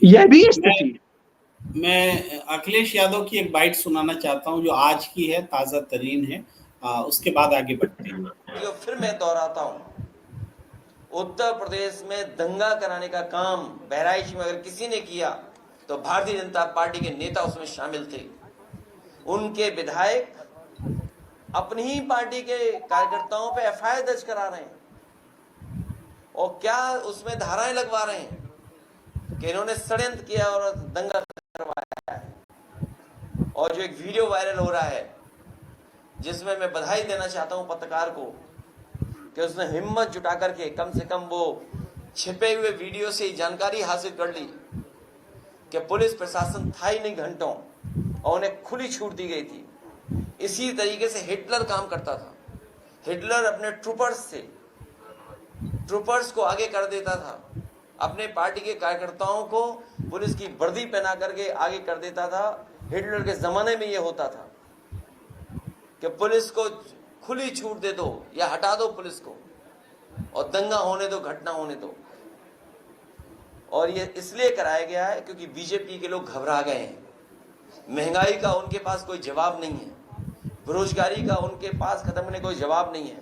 यह भी स्थिति है। मैं अखिलेश यादव की एक बाइट सुनाना चाहता हूं जो आज की है, ताजा तरीन है, उसके बाद आगे बढ़ते हैं। फिर मैं दोहराता हूं, उत्तर प्रदेश में दंगा कराने का काम बहराइच में अगर किसी ने किया तो भारतीय जनता पार्टी के नेता उसमें शामिल थे। उनके विधायक अपनी ही पार्टी के कार्यकर्ताओं पे एफआईआर दर्ज करा रहे हैं, और क्या उसमें धाराएं लगवा रहे हैं कि इन्होंने षड्यंत्र किया और दंगा करवाया है। और जो एक वीडियो वायरल हो रहा है, जिसमें मैं बधाई देना चाहता हूं पत्रकार को कि उसने हिम्मत जुटा करके कम से कम वो छिपे हुए वीडियो से जानकारी हासिल कर ली कि पुलिस प्रशासन था ही नहीं घंटों, और उन्हें खुली छूट दी गई थी। इसी तरीके से हिटलर काम करता था। हिटलर अपने ट्रूपर्स को आगे कर देता था, अपने पार्टी के कार्यकर्ताओं को पुलिस की वर्दी पहना करके आगे कर देता था। हिटलर के जमाने में यह होता था कि पुलिस को खुली छूट दे दो या हटा दो पुलिस को, और दंगा होने दो, घटना होने दो। और ये इसलिए कराया गया है क्योंकि बीजेपी के लोग घबरा गए हैं। महंगाई का उनके पास कोई जवाब नहीं है, बेरोजगारी का उनके पास खत्म होने कोई जवाब नहीं है,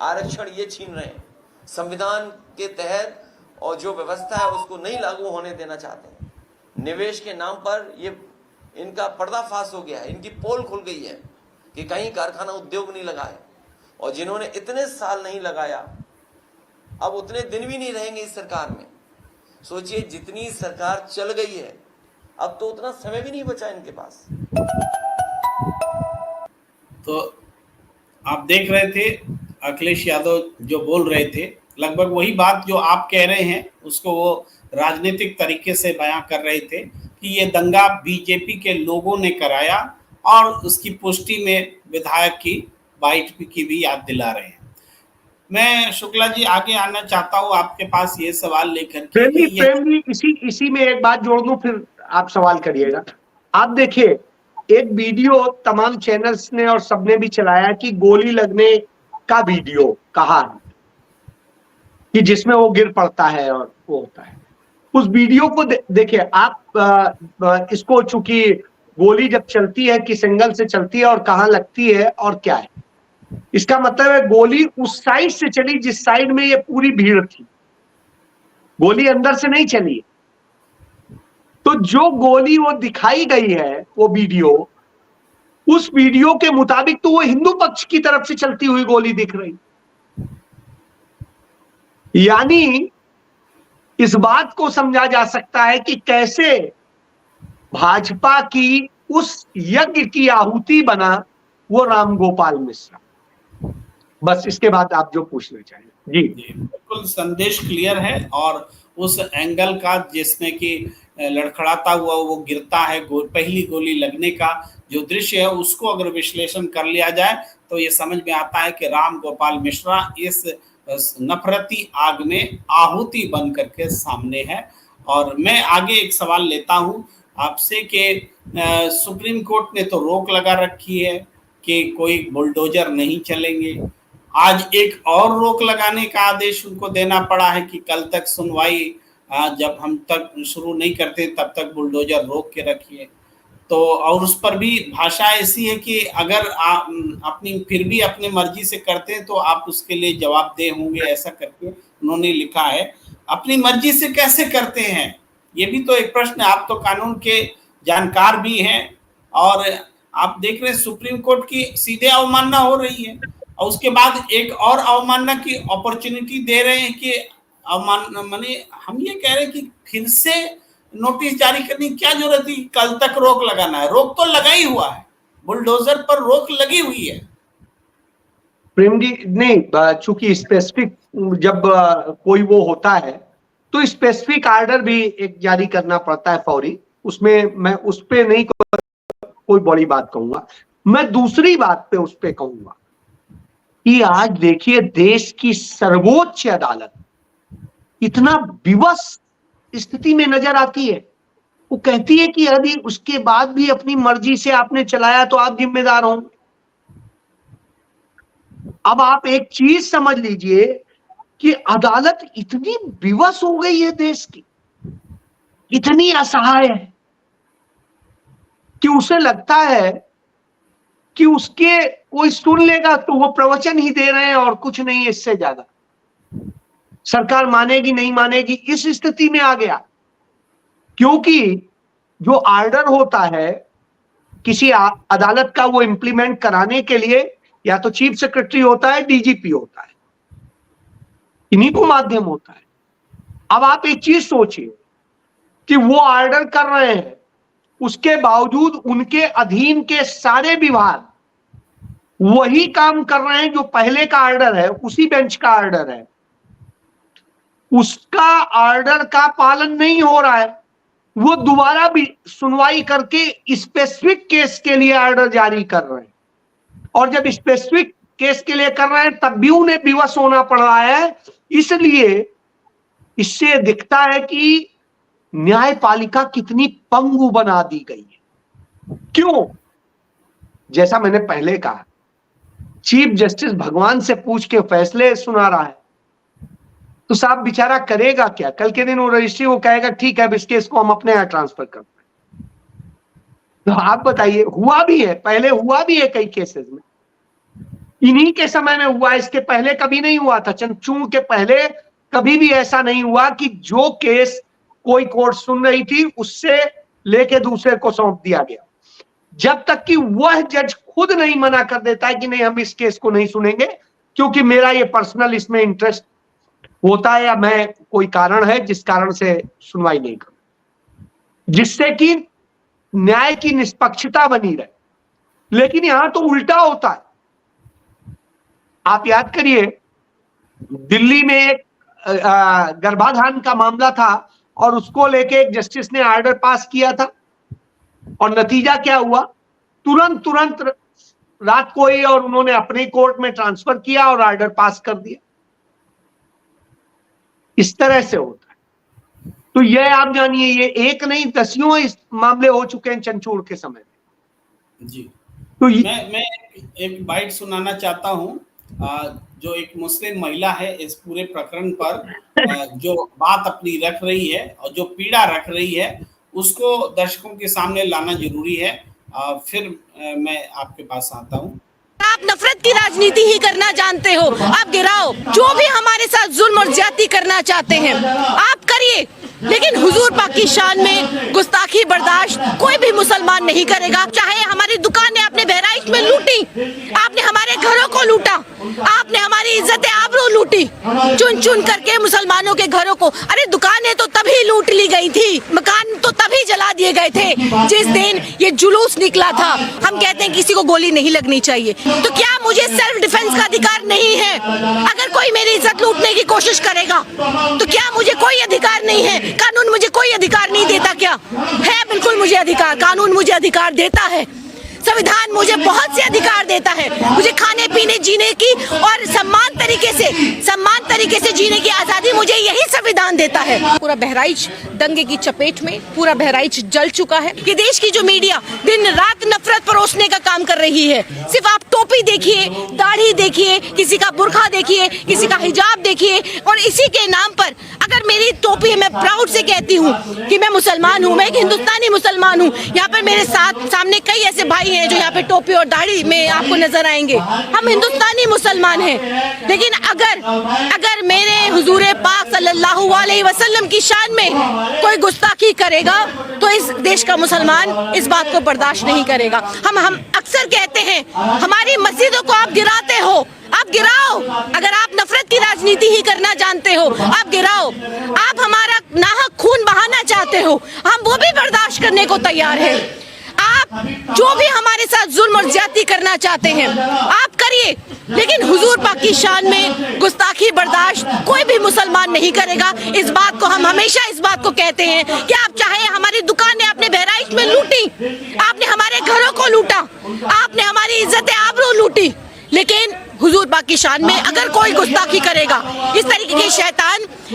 आरक्षण ये छीन रहे हैं, संविधान के तहत और जो व्यवस्था है उसको नहीं लागू होने देना चाहते हैं। निवेश के नाम पर ये इनका पर्दाफाश हो गया है, इनकी पोल खुल गई है कि कहीं कारखाना उद्योग नहीं लगा है, और जिन्होंने इतने साल नहीं लगाया अब उतने दिन भी नहीं रहेंगे इस सरकार में। सोचिए, जितनी सरकार चल गई है अब तो उतना समय भी नहीं बचा इनके पास। तो आप देख रहे थे अखिलेश यादव जो बोल रहे थे, लगभग वही बात जो आप कह रहे हैं उसको वो राजनीतिक तरीके से बयां कर रहे थे कि ये दंगा बीजेपी के लोगों ने कराया, और उसकी पुष्टि में विधायक की बाइट की भी याद दिला रहे हैं। मैं शुक्ला जी आगे आना चाहता हूँ आपके पास ये सवाल लेकर प्रेम जी, इसी में एक बात जोड़ दूं, फिर आप सवाल करिएगा। आप देखिए, एक वीडियो तमाम चैनल्स ने और सबने भी चलाया कि गोली लगने का वीडियो कहा कि जिसमें वो गिर पड़ता है और वो होता है। उस वीडियो को देखिए आप। इसको चूंकि गोली जब चलती है किस एंगल से चलती है और कहां लगती है और क्या है, इसका मतलब है गोली उस साइड से चली जिस साइड में ये पूरी भीड़ थी, गोली अंदर से नहीं चली। तो जो गोली वो दिखाई गई है वो वीडियो, उस वीडियो के मुताबिक तो वो हिंदू पक्ष की तरफ से चलती हुई गोली दिख रही। यानी इस बात को समझा जा सकता है कि कैसे भाजपा की उस यज्ञ की आहुति बना वो राम गोपाल मिश्रा। बस इसके बाद आप जो पूछना चाहें। जी बिल्कुल संदेश क्लियर है। और उस एंगल का जिसमें कि लड़खड़ाता हुआ वो गिरता है, पहली गोली लगने का जो दृश्य है, उसको अगर विश्लेषण कर लिया जाए तो ये समझ में आता है कि राम गोपाल मिश्रा इस नफरती आग में आहुति बन करके सामने है। और मैं आगे एक सवाल लेता हूं आपसे कि सुप्रीम कोर्ट ने तो रोक लगा रखी है कि कोई बुलडोजर नहीं चलेंगे। आज एक और रोक लगाने का आदेश उनको देना पड़ा है कि कल तक सुनवाई जब हम तक शुरू नहीं करते तब तक बुलडोजर रोक के रखिए। तो और उस पर भी भाषा ऐसी है कि अगर आप अपनी फिर भी अपनी मर्जी से करते हैं तो आप उसके लिए जवाबदेह होंगे, ऐसा करके उन्होंने लिखा है। अपनी मर्जी से कैसे करते हैं, ये भी तो एक प्रश्न है। आप तो कानून के जानकार भी हैं और आप देख रहे हैं सुप्रीम कोर्ट की सीधे अवमानना हो रही है और उसके बाद एक और अवमानना की अपॉर्चुनिटी दे रहे हैं कि माने हम ये कह रहे हैं कि फिर से नोटिस जारी करने की क्या जरूरत थी, कल तक रोक लगाना है। रोक तो लगा ही हुआ है, बुलडोजर पर रोक लगी हुई है। प्रेम जी नहीं, चूंकि स्पेसिफिक जब कोई वो होता है तो स्पेसिफिक ऑर्डर भी एक जारी करना पड़ता है फौरी। उसमें मैं उस पे नहीं कोई बड़ी बात कहूंगा। मैं दूसरी बात पे उस पे कहूंगा कि आज देखिए देश की सर्वोच्च अदालत इतना विवश स्थिति में नजर आती है। वो कहती है कि यदि उसके बाद भी अपनी मर्जी से आपने चलाया तो आप जिम्मेदार होंगे। अब आप एक चीज समझ लीजिए कि अदालत इतनी विवश हो गई है देश की, इतनी असहाय है कि उसे लगता है कि उसके कोई सुन लेगा तो वो प्रवचन ही दे रहे हैं और कुछ नहीं, इससे ज्यादा सरकार मानेगी नहीं मानेगी, इस स्थिति में आ गया। क्योंकि जो ऑर्डर होता है किसी अदालत का, वो इंप्लीमेंट कराने के लिए या तो चीफ सेक्रेटरी होता है, डीजीपी होता है, इन्हीं को माध्यम होता है। अब आप एक चीज सोचिए कि वो ऑर्डर कर रहे हैं, उसके बावजूद उनके अधीन के सारे विभाग वही काम कर रहे हैं जो पहले का ऑर्डर है, उसी बेंच का ऑर्डर है, उसका ऑर्डर का पालन नहीं हो रहा है। वो दोबारा भी सुनवाई करके स्पेसिफिक केस के लिए ऑर्डर जारी कर रहे हैं और जब स्पेसिफिक केस के लिए कर रहे हैं तब भी उन्हें विवश होना पड़ रहा है। इसलिए इससे दिखता है कि न्यायपालिका कितनी पंगु बना दी गई है। क्यों? जैसा मैंने पहले कहा, चीफ जस्टिस भगवान से पूछ के फैसले सुना रहा है, तो साहब बेचारा करेगा क्या? कल के दिन वो रजिस्ट्री वो कहेगा ठीक है अब इस केस को हम अपने यहां ट्रांसफर करते हैं। तो आप बताइए, हुआ भी है, पहले हुआ भी है कई केसेस में, इन्हीं के समय में हुआ, इसके पहले कभी नहीं हुआ था। चंचू के पहले कभी भी ऐसा नहीं हुआ कि जो केस कोई कोर्ट सुन रही थी उससे लेके दूसरे को सौंप दिया गया, जब तक कि वह जज खुद नहीं मना कर देता है कि नहीं हम इस केस को नहीं सुनेंगे क्योंकि मेरा ये पर्सनल इसमें इंटरेस्ट होता है या मैं कोई कारण है जिस कारण से सुनवाई नहीं करूं, जिससे कि न्याय की निष्पक्षता बनी रहे। लेकिन यहां तो उल्टा होता है। आप याद करिए, दिल्ली में एक गर्भाधान का मामला था और उसको लेके एक जस्टिस ने ऑर्डर पास किया था और नतीजा क्या हुआ? तुरंत रात को ही और उन्होंने अपने कोर्ट में ट्रांसफर किया और ऑर्डर पास कर दिया। इस तरह से होता है। तो यह आप जानिए, ये एक नहीं दसियों इस मामले हो चुके हैं चंचूड़ के समय में। जी तो मैं एक बाइट सुनाना चाहता हूं जो एक मुस्लिम महिला है इस पूरे प्रकरण पर जो बात अपनी रख रही है और जो पीड़ा रख रही है उसको दर्शकों के सामने लाना जरूरी है। फिर मैं आपके पास आता हूँ। आप नफरत की राजनीति ही करना जानते हो, आप गिराओ। जो भी हमारे साथ जुल्म और ज्यादती करना चाहते हैं आप करिए, लेकिन हुजूर पाक की शान में गुस्ताखी बर्दाश्त कोई भी मुसलमान नहीं करेगा। चाहे हमारी दुकानें आपने बहराइच में लूटी, आपने हमारे घरों को लूटा, आपने हमारी इज्जत आबरू लूटी चुन चुन करके मुसलमानों के घरों को। अरे दुकानें तो तभी लूट ली गई थी, मकान तो तभी जला दिए गए थे जिस दिन ये जुलूस निकला था। हम कहते हैं किसी को गोली नहीं लगनी चाहिए, तो क्या मुझे सेल्फ डिफेंस का अधिकार नहीं है? अगर कोई मेरी इज्जत लूटने की कोशिश करेगा तो क्या मुझे कोई अधिकार नहीं है? कानून मुझे कोई अधिकार नहीं देता क्या? है, बिल्कुल मुझे अधिकार, कानून मुझे अधिकार देता है, संविधान मुझे बहुत से अधिकार देता है। मुझे खाने पीने जीने की और सम्मान तरीके से जीने की आजादी मुझे यही संविधान देता है। पूरा बहराइच दंगे की चपेट में, पूरा बहराइच जल चुका है। ये देश की जो मीडिया दिन रात नफरत परोसने का काम कर रही है। सिर्फ आप टोपी देखिए, दाढ़ी देखिए, किसी का बुर्खा देखिए, किसी का हिजाब देखिए, और इसी के नाम पर अगर मेरी टोपी है, मैं प्राउड से कहती हूँ कि मैं मुसलमान हूँ, मैं एक हिंदुस्तानी मुसलमान हूँ। यहाँ पर मेरे सामने कई ऐसे भाई हैं जो यहाँ पे टोपी और दाढ़ी में आपको नजर आएंगे। हम हिंदुस्तानी मुसलमान हैं, लेकिन अगर मेरे हुजूर पाक सल्लल्लाहु अलैहि वसल्लम की शान में कोई गुस्ताखी करेगा तो इस देश का मुसलमान इस बात को बर्दाश्त नहीं करेगा। हम अक्सर कहते हैं हमारी मस्जिदों को आप गिराते हो, आप गिराओ। अगर आप नफरत की राजनीति ही करना जानते हो, आप गिराओ। आप हमारा नाहक खून बहाना चाहते हो, हम वो भी बर्दाश्त करने को तैयार हैं। आप जो भी हमारे साथ जुल्म और ज्यादती करना चाहते हैं आप करिए, लेकिन हुजूर पाक की शान में गुस्ताखी बर्दाश्त कोई भी मुसलमान नहीं करेगा। इस बात को हम हमेशा इस बात को कहते हैं कि आप चाहे हमारी दुकानें आपने बहराइच में लूटी, आपने हमारे घरों को लूटा, आपने हमारी इज्जत आबरू लूटी, लेकिन हुजूर पाक की शान में अगर कोई गुस्ताखी करेगा, इस तरीके के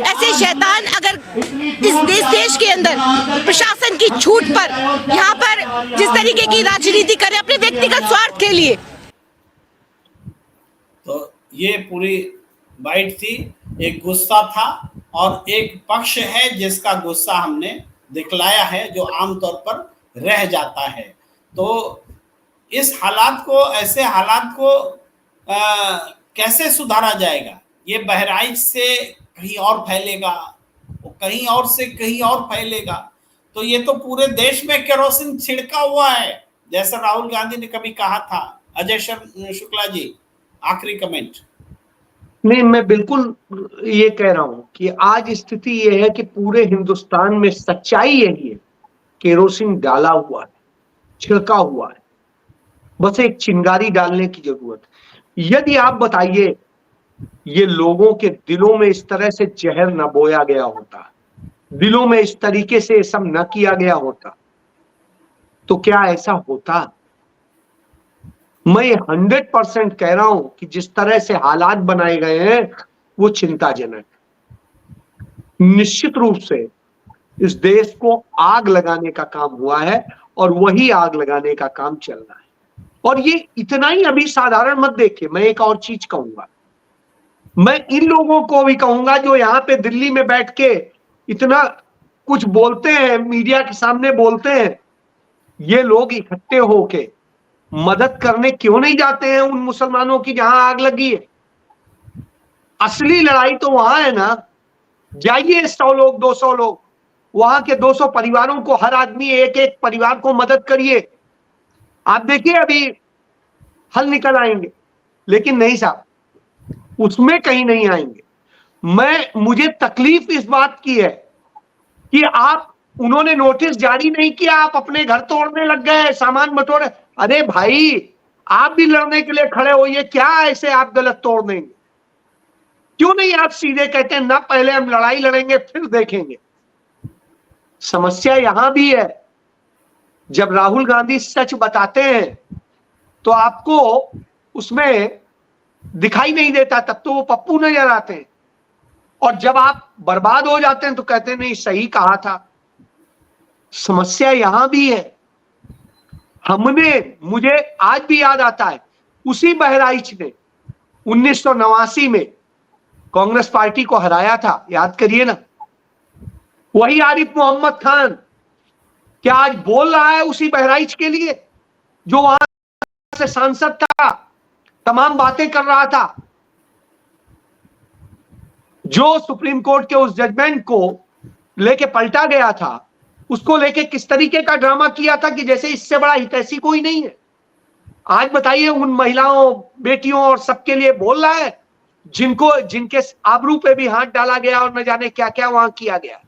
ऐसे शैतान अगर इस देश के अंदर प्रशासन की छूट पर यहाँ पर जिस तरीके की राजनीति करे अपने व्यक्तिगत स्वार्थ के लिए। तो ये पूरी बाइट थी, एक गुस्सा था और एक पक्ष है जिसका गुस्सा हमने दिखलाया है, जो आमतौर पर रह जाता है। तो इस हालात को, ऐसे हालात को कैसे सुधारा जाएगा? ये बहराइच से कहीं और फैलेगा, कहीं और से कहीं और फैलेगा, तो ये तो पूरे देश में केरोसिन छिड़का हुआ है, जैसा राहुल गांधी ने कभी कहा था। अजय शुक्ला जी, आखिरी कमेंट। नहीं, मैं बिल्कुल ये कह रहा हूं कि आज स्थिति ये है कि पूरे हिंदुस्तान में सच्चाई यही है, केरोसिन डाला हुआ है, छिड़का हुआ है, बस एक चिंगारी डालने की जरूरत है। यदि आप बताइए ये लोगों के दिलों में इस तरह से जहर न बोया गया होता, दिलों में इस तरीके से सब न किया गया होता, तो क्या ऐसा होता? मैं 100% कह रहा हूं कि जिस तरह से हालात बनाए गए हैं वो चिंताजनक है। निश्चित रूप से इस देश को आग लगाने का काम हुआ है और वही आग लगाने का काम चल रहा है। और ये इतना ही अभी साधारण मत देखिए, मैं एक और चीज कहूंगा, मैं इन लोगों को भी कहूंगा जो यहाँ पे दिल्ली में बैठ के इतना कुछ बोलते हैं, मीडिया के सामने बोलते हैं, ये लोग इकट्ठे होके मदद करने क्यों नहीं जाते हैं उन मुसलमानों की जहां आग लगी है? असली लड़ाई तो वहां है ना। जाइए 100 लोग, 200 लोग, वहां के 200 परिवारों को, हर आदमी एक एक परिवार को मदद करिए, आप देखिए अभी हल निकल आएंगे। लेकिन नहीं साहब, उसमें कहीं नहीं आएंगे। मुझे तकलीफ इस बात की है कि उन्होंने नोटिस जारी नहीं किया, आप अपने घर तोड़ने लग गए, सामान बटोरे। अरे भाई, आप भी लड़ने के लिए खड़े होइए, क्या ऐसे आप गलत तोड़ देंगे? क्यों नहीं आप सीधे कहते हैं ना, पहले हम लड़ाई लड़ेंगे फिर देखेंगे? समस्या यहां भी है, जब राहुल गांधी सच बताते हैं तो आपको उसमें दिखाई नहीं देता, तब तो वो पप्पू नजर आते हैं, और जब आप बर्बाद हो जाते हैं तो कहते हैं नहीं, सही कहा था। समस्या यहां भी है। मुझे आज भी याद आता है, उसी बहराइच ने 1989 में कांग्रेस पार्टी को हराया था, याद करिए ना। वही आरिफ मोहम्मद खान क्या आज बोल रहा है उसी बहराइच के लिए, जो वहां से सांसद था, तमाम बातें कर रहा था, जो सुप्रीम कोर्ट के उस जजमेंट को लेके पलटा गया था, उसको लेके किस तरीके का ड्रामा किया था कि जैसे इससे बड़ा हितैषी कोई नहीं है। आज बताइए उन महिलाओं, बेटियों और सबके लिए बोल रहा है जिनके आबरू पे भी हाथ डाला गया और न जाने क्या क्या वहां किया गया।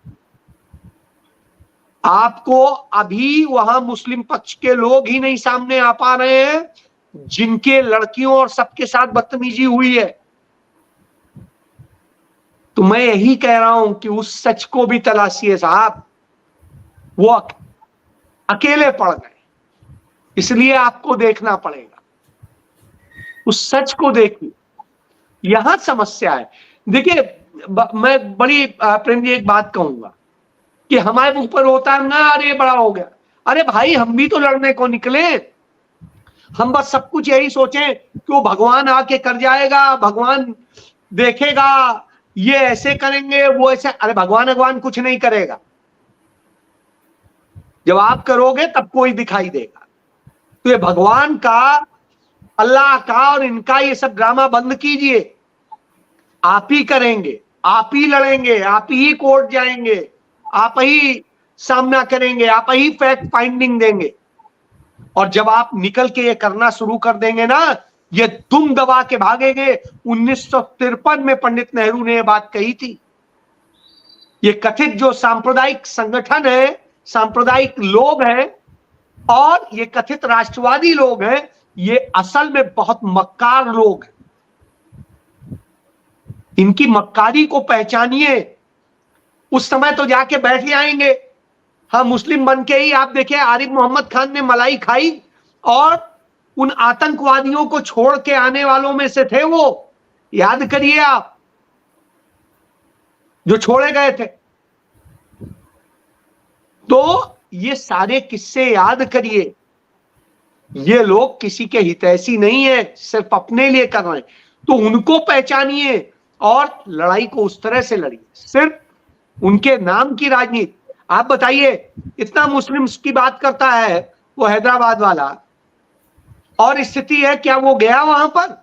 आपको अभी वहां मुस्लिम पक्ष के लोग ही नहीं सामने आ पा रहे हैं जिनके लड़कियों और सबके साथ बदतमीजी हुई है। तो मैं यही कह रहा हूं कि उस सच को भी तलाशिए साहब। वो अकेले पड़ गए, इसलिए आपको देखना पड़ेगा, उस सच को देखिए। यहां समस्या है। देखिए मैं बड़ी प्रेम जी एक बात कहूंगा कि हमारे ऊपर होता है ना, अरे बड़ा हो गया। अरे भाई हम भी तो लड़ने को निकले। हम बस सब कुछ यही सोचें कि वो भगवान आके कर जाएगा, भगवान देखेगा, ये ऐसे करेंगे वो ऐसे। अरे भगवान कुछ नहीं करेगा। जब आप करोगे तब कोई दिखाई देगा। तो ये भगवान का, अल्लाह का और इनका ये सब ड्रामा बंद कीजिए। आप ही करेंगे, आप ही लड़ेंगे, आप ही कोर्ट जाएंगे, आप ही सामना करेंगे, आप ही फैक्ट फाइंडिंग देंगे। और जब आप निकल के ये करना शुरू कर देंगे ना, ये दुम दबा के भागेंगे। 1953 में पंडित नेहरू ने ये बात कही थी। ये कथित जो सांप्रदायिक संगठन है, सांप्रदायिक लोग हैं और ये कथित राष्ट्रवादी लोग हैं, ये असल में बहुत मक्कार लोग हैं। इनकी मक्कारी को पहचानिए। उस समय तो जाके बैठ जाएंगे। हाँ, मुस्लिम बन के ही आप देखिए आरिफ मोहम्मद खान ने मलाई खाई और उन आतंकवादियों को छोड़ के आने वालों में से थे वो, याद करिए आप, जो छोड़े गए थे। तो ये सारे किस्से याद करिए। ये लोग किसी के हितैषी नहीं है, सिर्फ अपने लिए कर रहे हैं। तो उनको पहचानिए और लड़ाई को उस तरह से लड़िए, सिर्फ उनके नाम की राजनीति। आप बताइए, इतना मुस्लिम्स की बात करता है वो हैदराबाद वाला, और स्थिति है क्या वो गया वहां पर?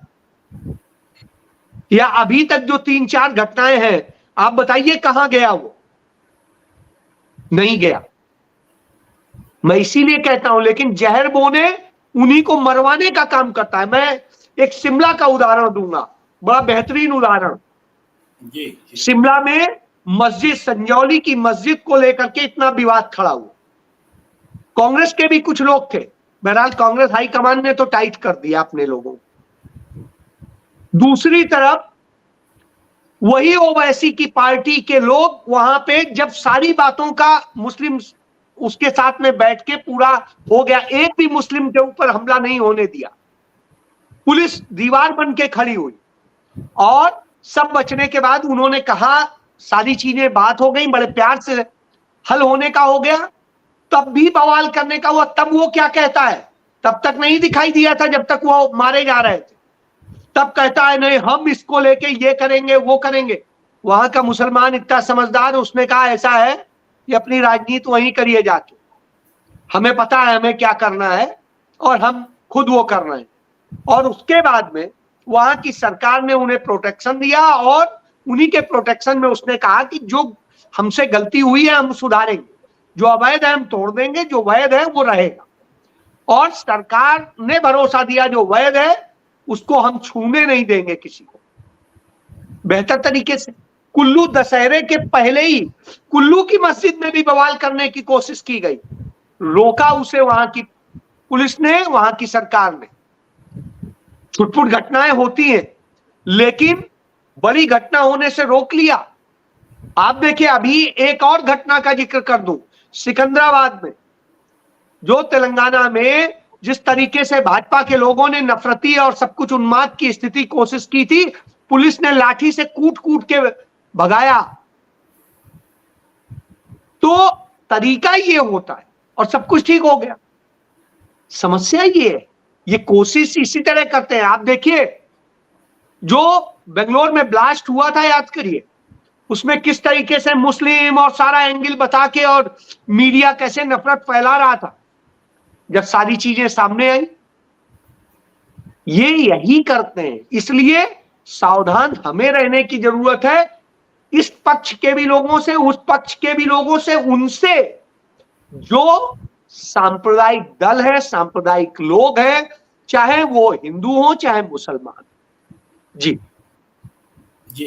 या अभी तक जो 3-4 घटनाएं हैं, आप बताइए कहां गया वो? नहीं गया। मैं इसीलिए कहता हूं, लेकिन जहर बोने उन्हीं को मरवाने का काम करता है। मैं एक शिमला का उदाहरण दूंगा, बड़ा बेहतरीन उदाहरण। शिमला में मस्जिद, संजौली की मस्जिद को लेकर के इतना विवाद खड़ा हुआ। कांग्रेस के भी कुछ लोग थे, बहरहाल कांग्रेस हाईकमान ने तो टाइट कर दिया अपने लोगों को। दूसरी तरफ वही ओवैसी की पार्टी के लोग वहां पे जब सारी बातों का मुस्लिम उसके साथ में बैठ के पूरा हो गया, एक भी मुस्लिम के ऊपर हमला नहीं होने दिया। पुलिस दीवार बन के खड़ी हुई और सब बचने के बाद उन्होंने कहा, सारी चीजें बात हो गई, बड़े प्यार से हल होने का हो गया, तब भी बवाल करने का हुआ। तब वो क्या कहता है? तब तक नहीं दिखाई दिया था जब तक वो मारे जा रहे थे। तब कहता है नहीं हम इसको लेके ये करेंगे वो करेंगे। वहां का मुसलमान इतना समझदार, उसने कहा ऐसा है कि अपनी राजनीति वहीं करिए जाके, हमें पता है हमें क्या करना है और हम खुद वो कर रहे हैं। और उसके बाद में वहां की सरकार ने उन्हें प्रोटेक्शन दिया और उन्हीं के प्रोटेक्शन में उसने कहा कि जो हमसे गलती हुई है हम सुधारेंगे, जो अवैध है हम तोड़ देंगे, जो वैध है वो रहेगा। और सरकार ने भरोसा दिया जो वैध है उसको हम छूने नहीं देंगे किसी को। बेहतर तरीके से कुल्लू दशहरे के पहले ही कुल्लू की मस्जिद में भी बवाल करने की कोशिश की गई, रोका उसे वहां की पुलिस ने, वहां की सरकार ने। छुटपुट घटनाएं होती हैं, लेकिन बड़ी घटना होने से रोक लिया। आप देखिए, अभी एक और घटना का जिक्र कर दूं, सिकंदराबाद में, जो तेलंगाना में जिस तरीके से भाजपा के लोगों ने नफरती और सब कुछ उन्माद की स्थिति कोशिश की थी, पुलिस ने लाठी से कूट कूट के भगाया। तो तरीका ये होता है और सब कुछ ठीक हो गया। समस्या ये है, ये कोशिश इसी तरह करते हैं। आप देखिए, जो बेंगलोर में ब्लास्ट हुआ था, याद करिए, उसमें किस तरीके से मुस्लिम और सारा एंगल बता के और मीडिया कैसे नफरत फैला रहा था। जब सारी चीजें सामने आई, ये यही करते हैं। इसलिए सावधान हमें रहने की जरूरत है, इस पक्ष के भी लोगों से, उस पक्ष के भी लोगों से, उनसे जो सांप्रदायिक दल है, सांप्रदायिक लोग हैं, चाहे वो हिंदू हो चाहे मुसलमान। जी जी,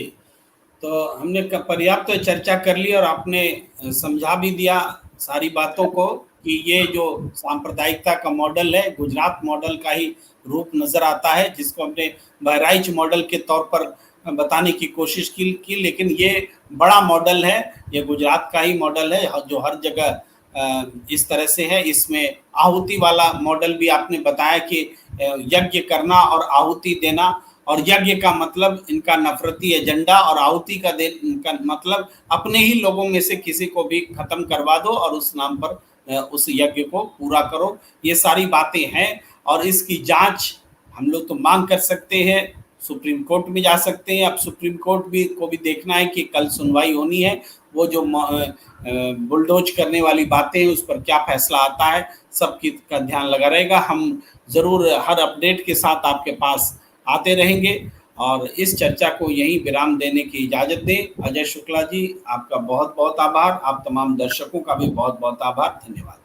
तो हमने पर्याप्त चर्चा कर ली और आपने समझा भी दिया सारी बातों को कि ये जो सांप्रदायिकता का मॉडल है, गुजरात मॉडल का ही रूप नजर आता है, जिसको हमने बहराइच मॉडल के तौर पर बताने की कोशिश की, लेकिन ये बड़ा मॉडल है, ये गुजरात का ही मॉडल है जो हर जगह इस तरह से है। इसमें आहुति वाला मॉडल भी आपने बताया कि यज्ञ करना और आहुति देना, और यज्ञ का मतलब इनका नफरती एजेंडा, और आहुति का मतलब अपने ही लोगों में से किसी को भी खत्म करवा दो और उस नाम पर उस यज्ञ को पूरा करो। ये सारी बातें हैं और इसकी जांच हम लोग तो मांग कर सकते हैं, सुप्रीम कोर्ट में जा सकते हैं। अब सुप्रीम कोर्ट को भी देखना है कि कल सुनवाई होनी है, वो जो बुलडोज करने वाली बातें हैं उस पर क्या फैसला आता है, सबकी का ध्यान लगा रहेगा। हम जरूर हर अपडेट के साथ आपके पास आते रहेंगे और इस चर्चा को यहीं विराम देने की इजाजत दें। अजय शुक्ला जी, आपका बहुत बहुत आभार। आप तमाम दर्शकों का भी बहुत बहुत आभार। धन्यवाद।